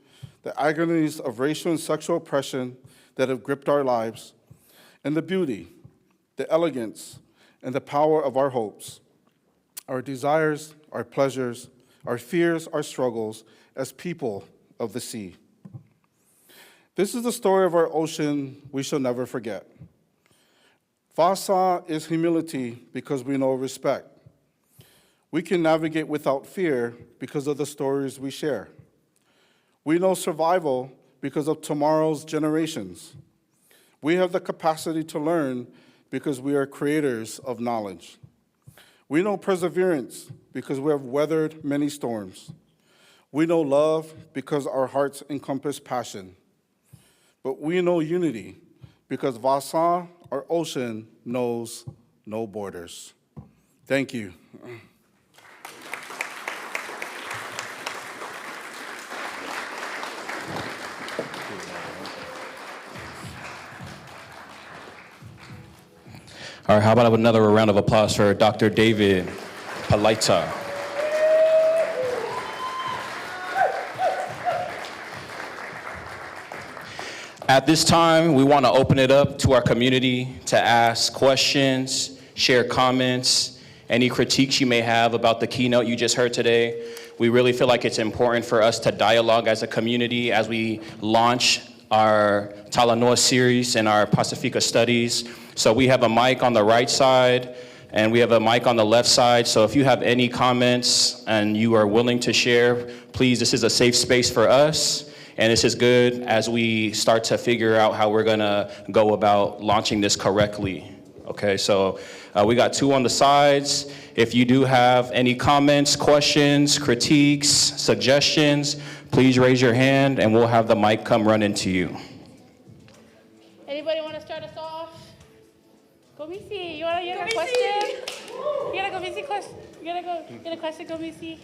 S4: the agonies of racial and sexual oppression that have gripped our lives, and the beauty, the elegance, and the power of our hopes, our desires, our pleasures, our fears, our struggles as people of the sea. This is the story of our ocean we shall never forget. Vasa is humility because we know respect. We can navigate without fear because of the stories we share. We know survival because of tomorrow's generations. We have the capacity to learn because we are creators of knowledge. We know perseverance because we have weathered many storms. We know love because our hearts encompass passion. But we know unity because Vasa, our ocean, knows no borders. Thank you.
S1: All right, how about another round of applause for Dr. David Palaita. At this time, we want to open it up to our community to ask questions, share comments, any critiques you may have about the keynote you just heard today. We really feel like it's important for us to dialogue as a community as we launch our Talanoa series and our Pacifica studies. So we have a mic on the right side and we have a mic on the left side. So if you have any comments and you are willing to share, please, this is a safe space for us. And this is good as we start to figure out how we're gonna go about launching this correctly. Okay, so we got two on the sides. If you do have any comments, questions, critiques, suggestions, please raise your hand and we'll have the mic come run into you.
S2: Anybody want to start us off? Komisi, you got a question? You got a Komisi question? You got a question, Komisi?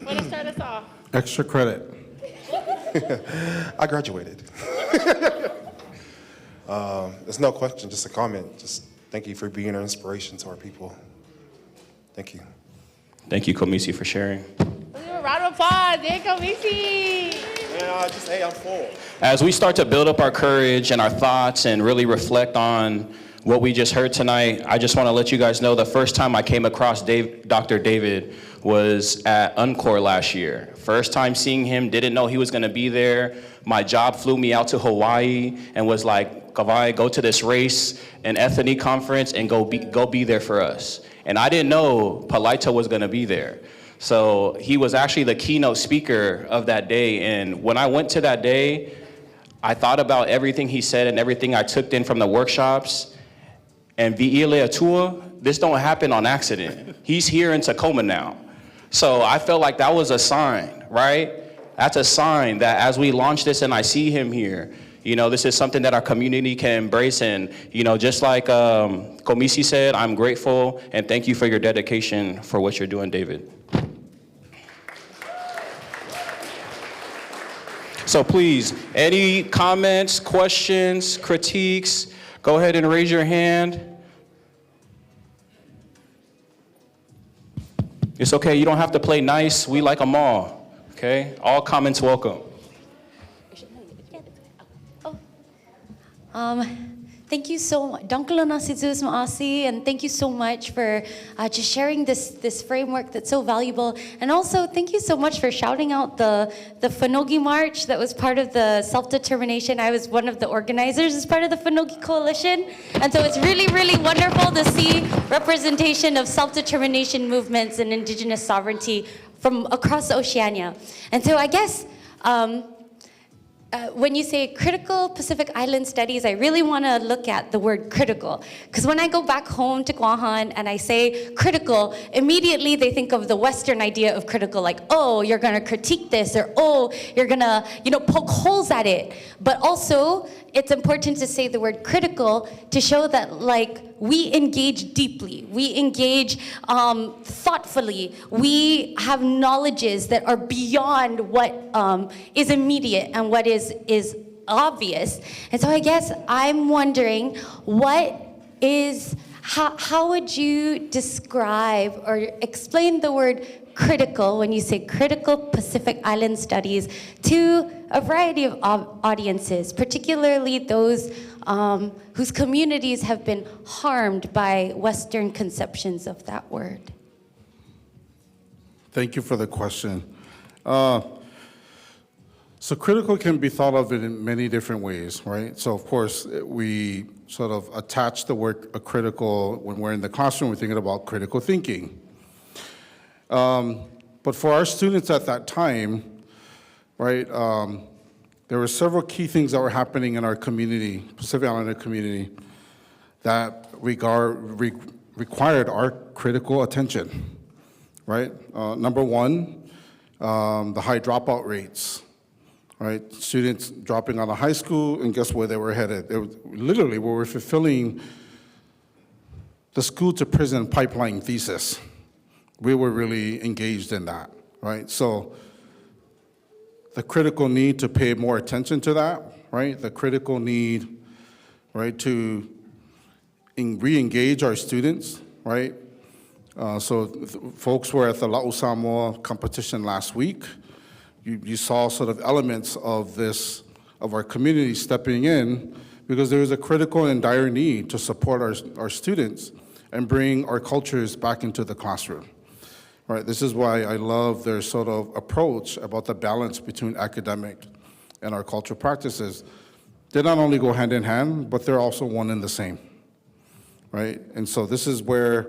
S2: Want to start us off?
S4: Extra credit.
S5: I graduated. There's no question, just a comment. Just thank you for being an inspiration to our people. Thank you.
S1: Thank you, Komisi, for sharing.
S2: Let's give a round of applause. Hey, Komisi.
S5: Yeah, hey, I'm full.
S1: As we start to build up our courage and our thoughts and really reflect on what we just heard tonight, I just want to let you guys know the first time I came across Dr. David was at Encore last year. First time seeing him, didn't know he was going to be there. My job flew me out to Hawaii and was like, Kawai, go to this race and ethnic conference and go be there for us. And I didn't know Palaita was going to be there. So he was actually the keynote speaker of that day. And when I went to that day, I thought about everything he said and everything I took in from the workshops. And Vi'ile Atua, this don't happen on accident. He's here in Tacoma now. So I felt like that was a sign, right? That's a sign that as we launch this and I see him here, you know, this is something that our community can embrace. And, you know, just like Komisi said, I'm grateful and thank you for your dedication for what you're doing, David. So please, any comments, questions, critiques, go ahead and raise your hand. It's okay, you don't have to play nice. We like them all, okay? All comments welcome.
S6: Thank you so much, Dankalona Sizus Maasi, and thank you so much for just sharing this framework that's so valuable. And also, thank you so much for shouting out the Whanogi March that was part of the self-determination. I was one of the organizers as part of the Whanogi Coalition. And so it's really, really wonderful to see representation of self-determination movements and indigenous sovereignty from across Oceania. And so I guess, when you say critical Pacific Island studies, I really want to look at the word critical. Because when I go back home to Guahan and I say critical, immediately they think of the Western idea of critical, like, oh, you're going to critique this, or oh, you're going to, poke holes at it. But also, it's important to say the word critical to show that, like, we engage deeply, we engage thoughtfully, we have knowledges that are beyond what is immediate and what is obvious. And so I guess I'm wondering, how would you describe or explain the word critical when you say critical Pacific Island studies to a variety of audiences, particularly those whose communities have been harmed by Western conceptions of that word?
S4: Thank you for the question. So critical can be thought of in many different ways, right? So of course, we sort of attach the word critical when we're in the classroom, we're thinking about critical thinking. But for our students at that time, right, there were several key things that were happening in our community, Pacific Islander community, that required our critical attention, right? Number one, the high dropout rates, right? Students dropping out of high school, and guess where they were headed? Literally, we were fulfilling the school to prison pipeline thesis. We were really engaged in that, right? So the critical need to pay more attention to that, right? The critical need, right, to re-engage our students, right? So folks were at the La'u Samoa competition last week. You saw sort of elements of this, of our community stepping in, because there was a critical and dire need to support our students and bring our cultures back into the classroom. Right, this is why I love their sort of approach about the balance between academic and our cultural practices. They not only go hand in hand, but they're also one and the same, right? And so this is where,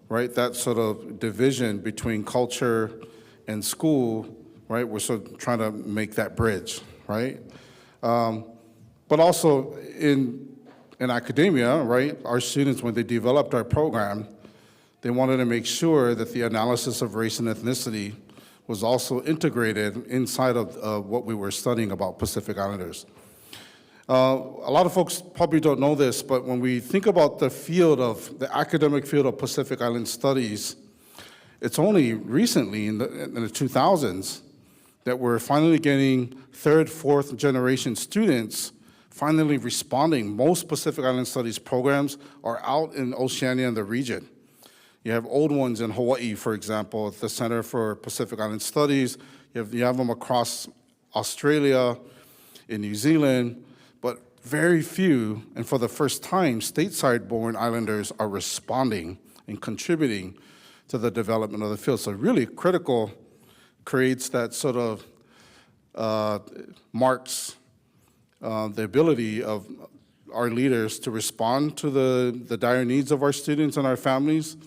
S4: right, that sort of division between culture and school, right, we're sort of trying to make that bridge, right? But also in academia, right, our students, when they developed our program, they wanted to make sure that the analysis of race and ethnicity was also integrated inside of what we were studying about Pacific Islanders. A lot of folks probably don't know this, but when we think about the academic field of Pacific Island studies, it's only recently in the 2000s that we're finally getting third, fourth generation students finally responding. Most Pacific Island studies programs are out in Oceania and the region. You have old ones in Hawaii, for example, at the Center for Pacific Island Studies. You have them across Australia, in New Zealand. But very few, and for the first time, stateside-born islanders are responding and contributing to the development of the field. So really critical creates that sort of marks the ability of our leaders to respond to the dire needs of our students and our families,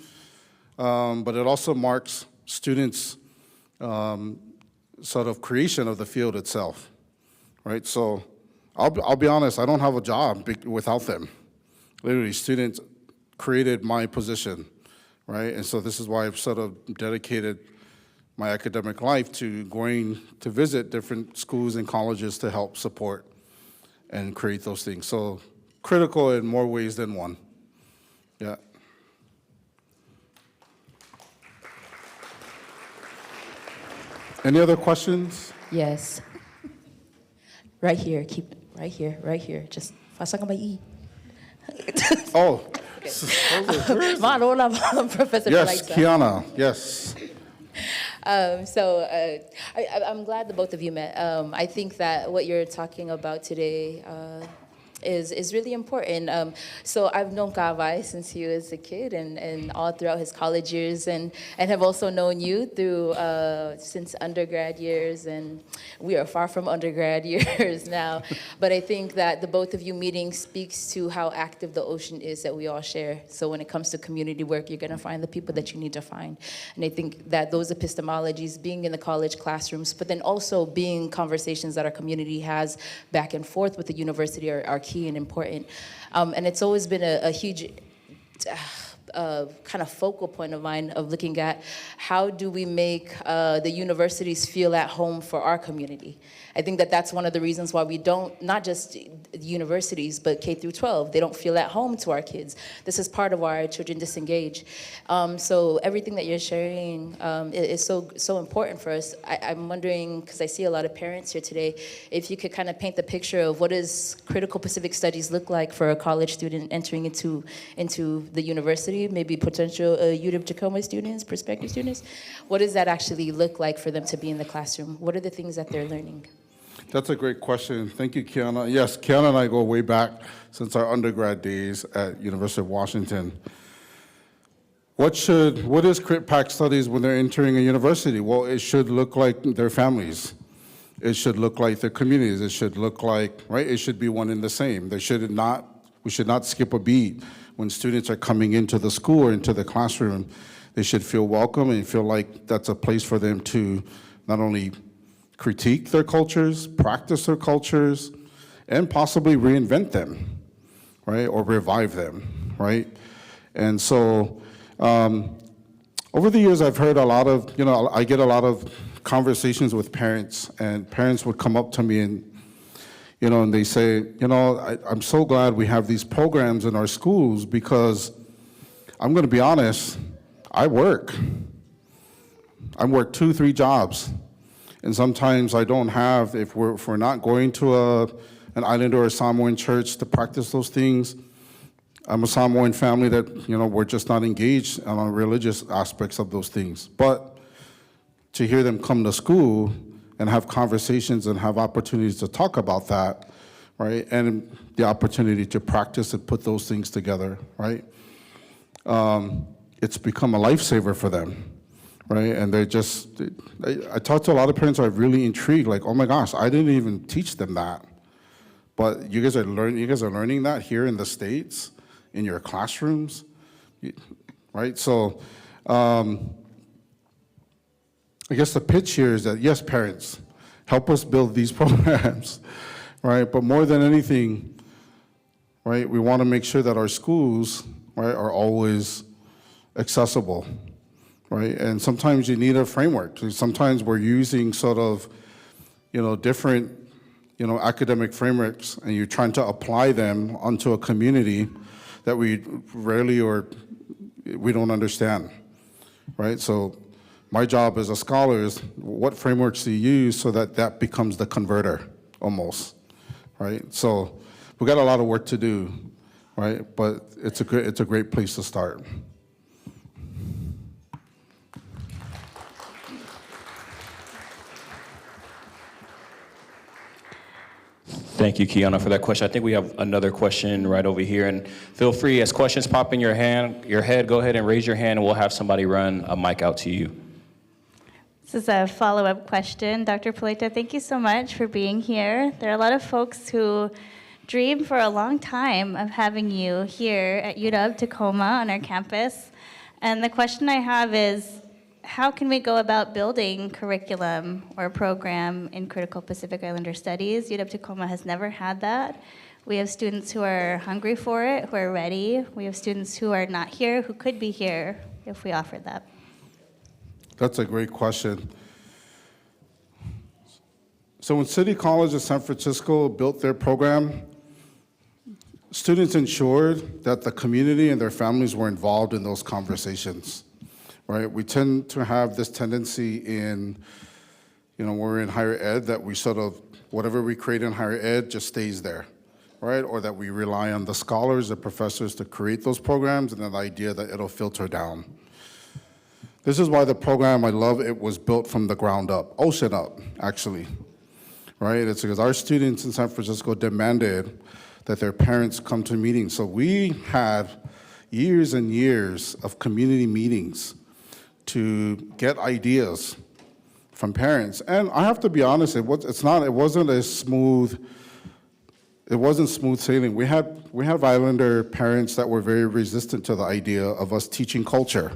S4: but it also marks students' sort of creation of the field itself, right? So I'll be honest, I don't have a job without them. Literally, students created my position, right? And so this is why I've sort of dedicated my academic life to going to visit different schools and colleges to help support and create those things. So critical in more ways than one. Yeah. Any other questions?
S7: Yes. Right here, keep it right here, right here. Just pasang kamay.
S4: Oh.
S7: Marola, Professor
S4: Yes,
S7: Palaita.
S4: Kiana, yes.
S7: I'm glad the both of you met. I think that what you're talking about today is really important. So I've known Kawai since he was a kid and all throughout his college years and have also known you through since undergrad years, and we are far from undergrad years now. But I think that the both of you meeting speaks to how active the ocean is that we all share. So when it comes to community work, you're gonna find the people that you need to find. And I think that those epistemologies, being in the college classrooms, but then also being conversations that our community has back and forth with the university are key and important. And it's always been a huge kind of focal point of mine of looking at how do we make the universities feel at home for our community. I think that that's one of the reasons why we don't, not just universities, but K through 12, they don't feel at home to our kids. This is part of why our children disengage. So everything that you're sharing is so important for us. I'm wondering, because I see a lot of parents here today, if you could kind of paint the picture of what does critical Pacific studies look like for a college student entering into the university, maybe potential UW Tacoma students, prospective students. What does that actually look like for them to be in the classroom? What are the things that they're learning?
S4: That's a great question. Thank you, Kiana. Yes, Kiana and I go way back since our undergrad days at University of Washington. What is Crit Pac studies when they're entering a university? Well, it should look like their families. It should look like their communities. It should look like, right? It should be one and the same. We should not skip a beat when students are coming into the school or into the classroom. They should feel welcome and feel like that's a place for them to not only critique their cultures, practice their cultures, and possibly reinvent them, right? Or revive them, right? And so over the years, I've heard a lot of, I get a lot of conversations with parents, and parents would come up to me and they say, I'm so glad we have these programs in our schools because I'm gonna be honest, I work 2-3 jobs. And sometimes I don't have, if we're not going to an island or a Samoan church to practice those things, I'm a Samoan family that, we're just not engaged on the religious aspects of those things. But to hear them come to school and have conversations and have opportunities to talk about that, right? And the opportunity to practice and put those things together, right? It's become a lifesaver for them. Right, and I talk to a lot of parents who are really intrigued, like, oh my gosh, I didn't even teach them that. But you guys are learning that here in the States, in your classrooms, right? So I guess the pitch here is that, yes, parents, help us build these programs, right? But more than anything, right, we want to make sure that our schools, right, are always accessible. Right, and sometimes you need a framework. Sometimes we're using sort of, different, academic frameworks, and you're trying to apply them onto a community that we rarely or we don't understand, right? So my job as a scholar is what frameworks do you use so that becomes the converter, almost, right? So we got a lot of work to do, right? But it's a great place to start.
S1: Thank you, Kiana, for that question. I think we have another question right over here. And feel free, as questions pop in your head, go ahead and raise your hand, and we'll have somebody run a mic out to you.
S8: This is a follow-up question. Dr. Palaita, thank you so much for being here. There are a lot of folks who dreamed for a long time of having you here at UW Tacoma on our campus. And the question I have is, how can we go about building curriculum or a program in critical Pacific Islander studies? UW Tacoma has never had that. We have students who are hungry for it, who are ready. We have students who are not here, who could be here if we offered that.
S4: That's a great question. So when City College of San Francisco built their program, students ensured that the community and their families were involved in those conversations, right? We tend to have this tendency in, when we're in higher ed, that we sort of, whatever we create in higher ed just stays there, right? Or that we rely on the scholars, the professors to create those programs, and then the idea that it'll filter down. This is why the program, I love, it was built from the ground up, ocean up, actually, right? It's because our students in San Francisco demanded that their parents come to meetings. So we had years and years of community meetings to get ideas from parents. And I have to be honest, it wasn't smooth sailing. We had Islander parents that were very resistant to the idea of us teaching culture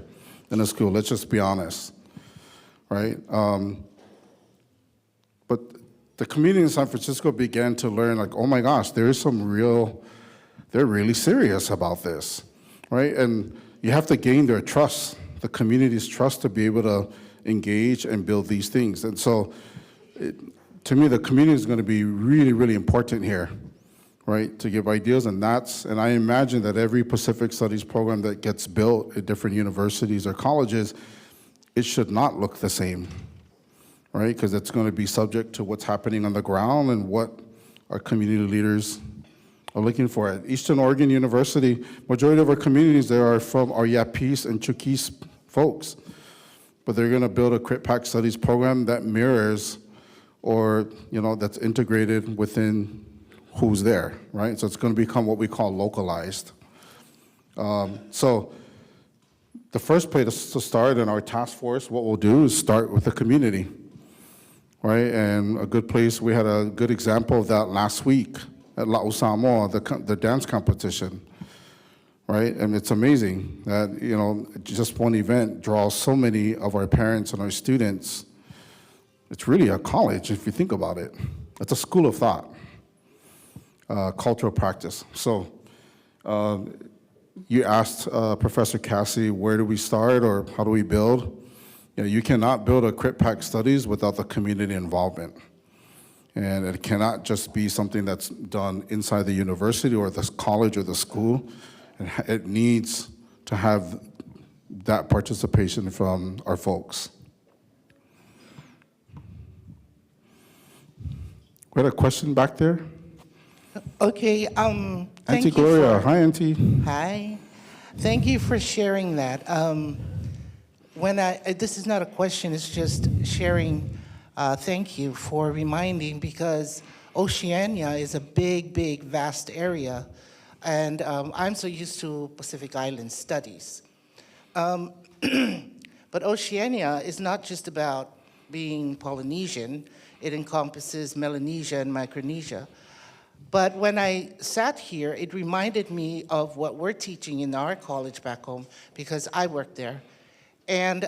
S4: in a school, let's just be honest, right? But the community in San Francisco began to learn, like, oh my gosh, they're really serious about this, right? And you have to gain their trust, the community's trust, to be able to engage and build these things. And so, to me, the community is going to be really, really important here, right, to give ideas. And I imagine that every Pacific Studies program that gets built at different universities or colleges, it should not look the same, right? Because it's going to be subject to what's happening on the ground and what our community leaders are looking for. At Eastern Oregon University, majority of our communities there are from our Yapese and Chukis folks. But they're going to build a Crit-Pac Studies program that mirrors or, that's integrated within who's there, right? So it's going to become what we call localized. So the first place to start in our task force, what we'll do is start with the community, right? And a good place, we had a good example of that last week at La'u Samoa, the dance competition, right? And it's amazing that, just one event draws so many of our parents and our students. It's really a college, if you think about it. It's a school of thought. Cultural practice. So you asked Professor Cassie, where do we start or how do we build? You cannot build a Crit-Pac Studies without the community involvement. And it cannot just be something that's done inside the university or the college or the school. It needs to have that participation from our folks. We had a question back there?
S9: Okay,
S4: Auntie
S9: thank you
S4: Gloria,
S9: for,
S4: hi Auntie.
S9: Hi. Thank you for sharing that. This is not a question, it's just sharing. Thank you for reminding, because Oceania is a big, big, vast area, and I'm so used to Pacific Island studies. But Oceania is not just about being Polynesian, it encompasses Melanesia and Micronesia. But when I sat here, it reminded me of what we're teaching in our college back home, because I work there. And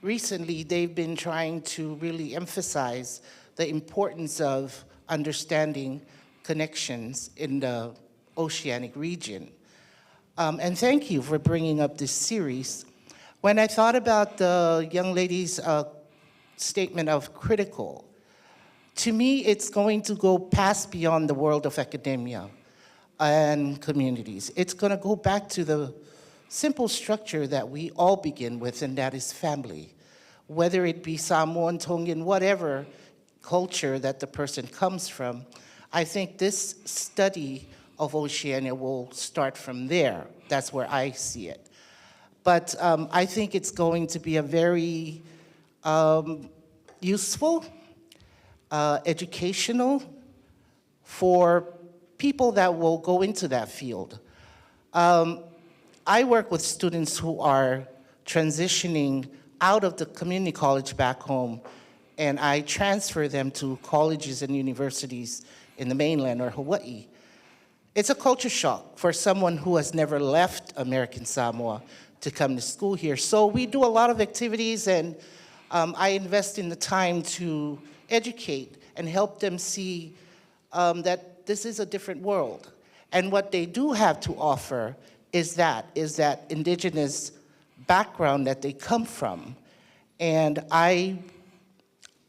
S9: recently, they've been trying to really emphasize the importance of understanding connections in the oceanic region. And thank you for bringing up this series. When I thought about the young lady's statement of critical, to me, it's going to go past beyond the world of academia and communities. It's going to go back to the simple structure that we all begin with, and that is family. Whether it be Samoan, Tongan, whatever culture that the person comes from, I think this study of Oceania will start from there. That's where I see it. But I think it's going to be a very useful, educational, for people that will go into that field. I work with students who are transitioning out of the community college back home, and I transfer them to colleges and universities in the mainland or Hawaii. It's a culture shock for someone who has never left American Samoa to come to school here. So we do a lot of activities, and I invest in the time to educate and help them see that this is a different world. And what they do have to offer is that indigenous background that they come from. And I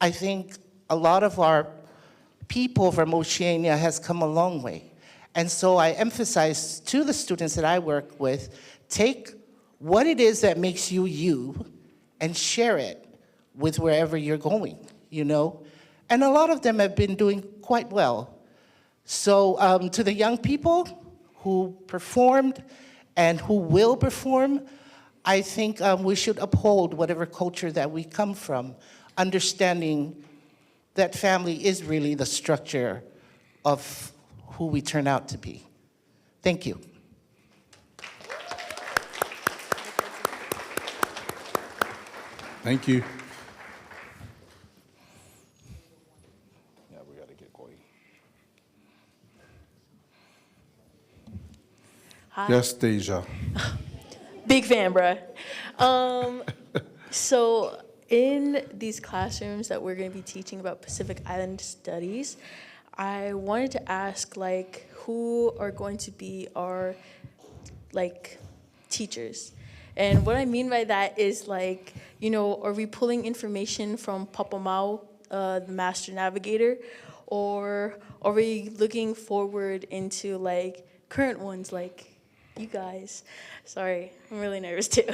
S9: think a lot of our people from Oceania has come a long way. And so I emphasize to the students that I work with, take what it is that makes you you and share it with wherever you're going, you know? And a lot of them have been doing quite well. So to the young people who performed and who will perform, I think we should uphold whatever culture that we come from, understanding that family is really the structure of who we turn out to be. Thank you.
S4: Thank you.
S1: Yeah, we got to get going.
S10: Hi.
S4: Yes, Deja.
S10: Big fan, bruh. So in these classrooms that we're going to be teaching about Pacific Island studies, I wanted to ask, like, who are going to be our, like, teachers? And what I mean by that is, like, you know, are we pulling information from Papa Mau, the master navigator, or are we looking forward into, like, current ones, like you guys? Sorry, I'm really nervous too.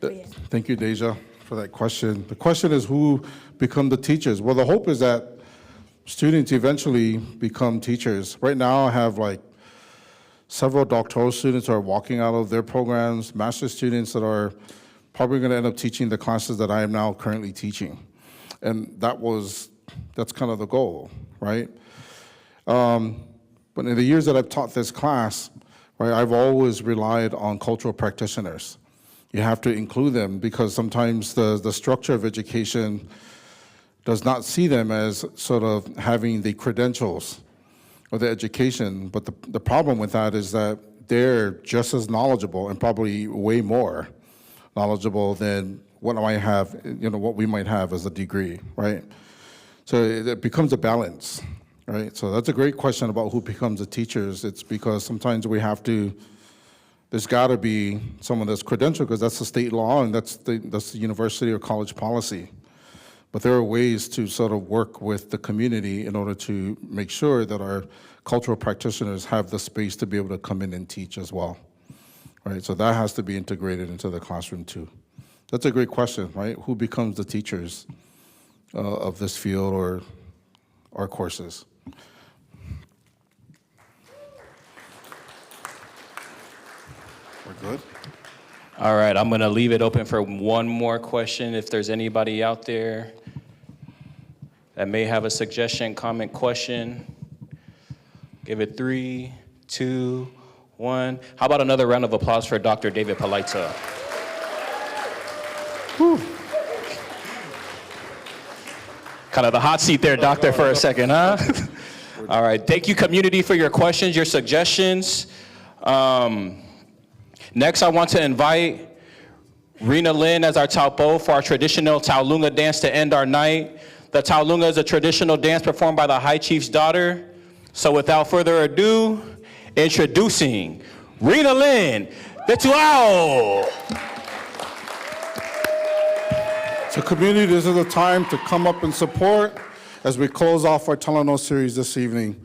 S10: Yeah.
S4: Thank you, Deja, for that question. The question is who become the teachers? Well, the hope is that students eventually become teachers. Right now, I have like several doctoral students who are walking out of their programs, master students that are probably going to end up teaching the classes that I am now currently teaching. And that's kind of the goal, right? But in the years that I've taught this class, right, I've always relied on cultural practitioners. You have to include them because sometimes the structure of education does not see them as sort of having the credentials or the education. But the problem with that is that they're just as knowledgeable and probably way more knowledgeable than what what we might have as a degree, right? So it becomes a balance. Right, so that's a great question about who becomes the teachers. It's because sometimes there's got to be someone that's credentialed because that's the state law and that's the university or college policy. But there are ways to sort of work with the community in order to make sure that our cultural practitioners have the space to be able to come in and teach as well. Right, so that has to be integrated into the classroom too. That's a great question, right? Who becomes the teachers of this field or our courses? We're good?
S1: All right, I'm going to leave it open for one more question. If there's anybody out there that may have a suggestion, comment, question, give it 3, 2, 1. How about another round of applause for Dr. David Palaita? Whew. Kind of the hot seat there, doctor, for a second, huh? All right, thank you, community, for your questions, your suggestions. Next, I want to invite Rena Lynn as our taupo for our traditional Tauʻolunga dance to end our night. The Tauʻolunga is a traditional dance performed by the High Chief's daughter. So without further ado, introducing Rena Lynn, the Tatau.
S4: So community, this is the time to come up and support as we close off our Talanoa series this evening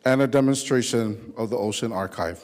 S4: and a demonstration of the Ocean Archive.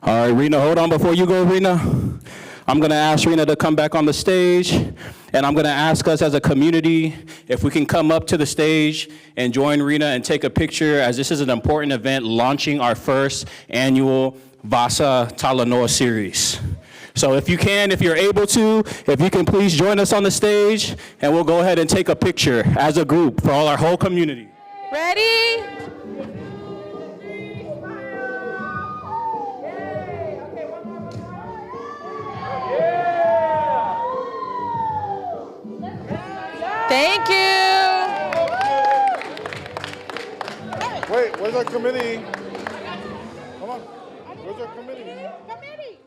S1: All right, Rena, hold on before you go, Rena. I'm going to ask Rena to come back on the stage, and I'm going to ask us as a community if we can come up to the stage and join Rena and take a picture, as this is an important event launching our first annual Vasa Talanoa series. So if you can, if you're able to, if you can please join us on the stage, and we'll go ahead and take a picture as a group for all our whole community.
S2: Ready? Thank you.
S4: Wait, where's our committee? Come on. Where's our committee?
S2: Committee.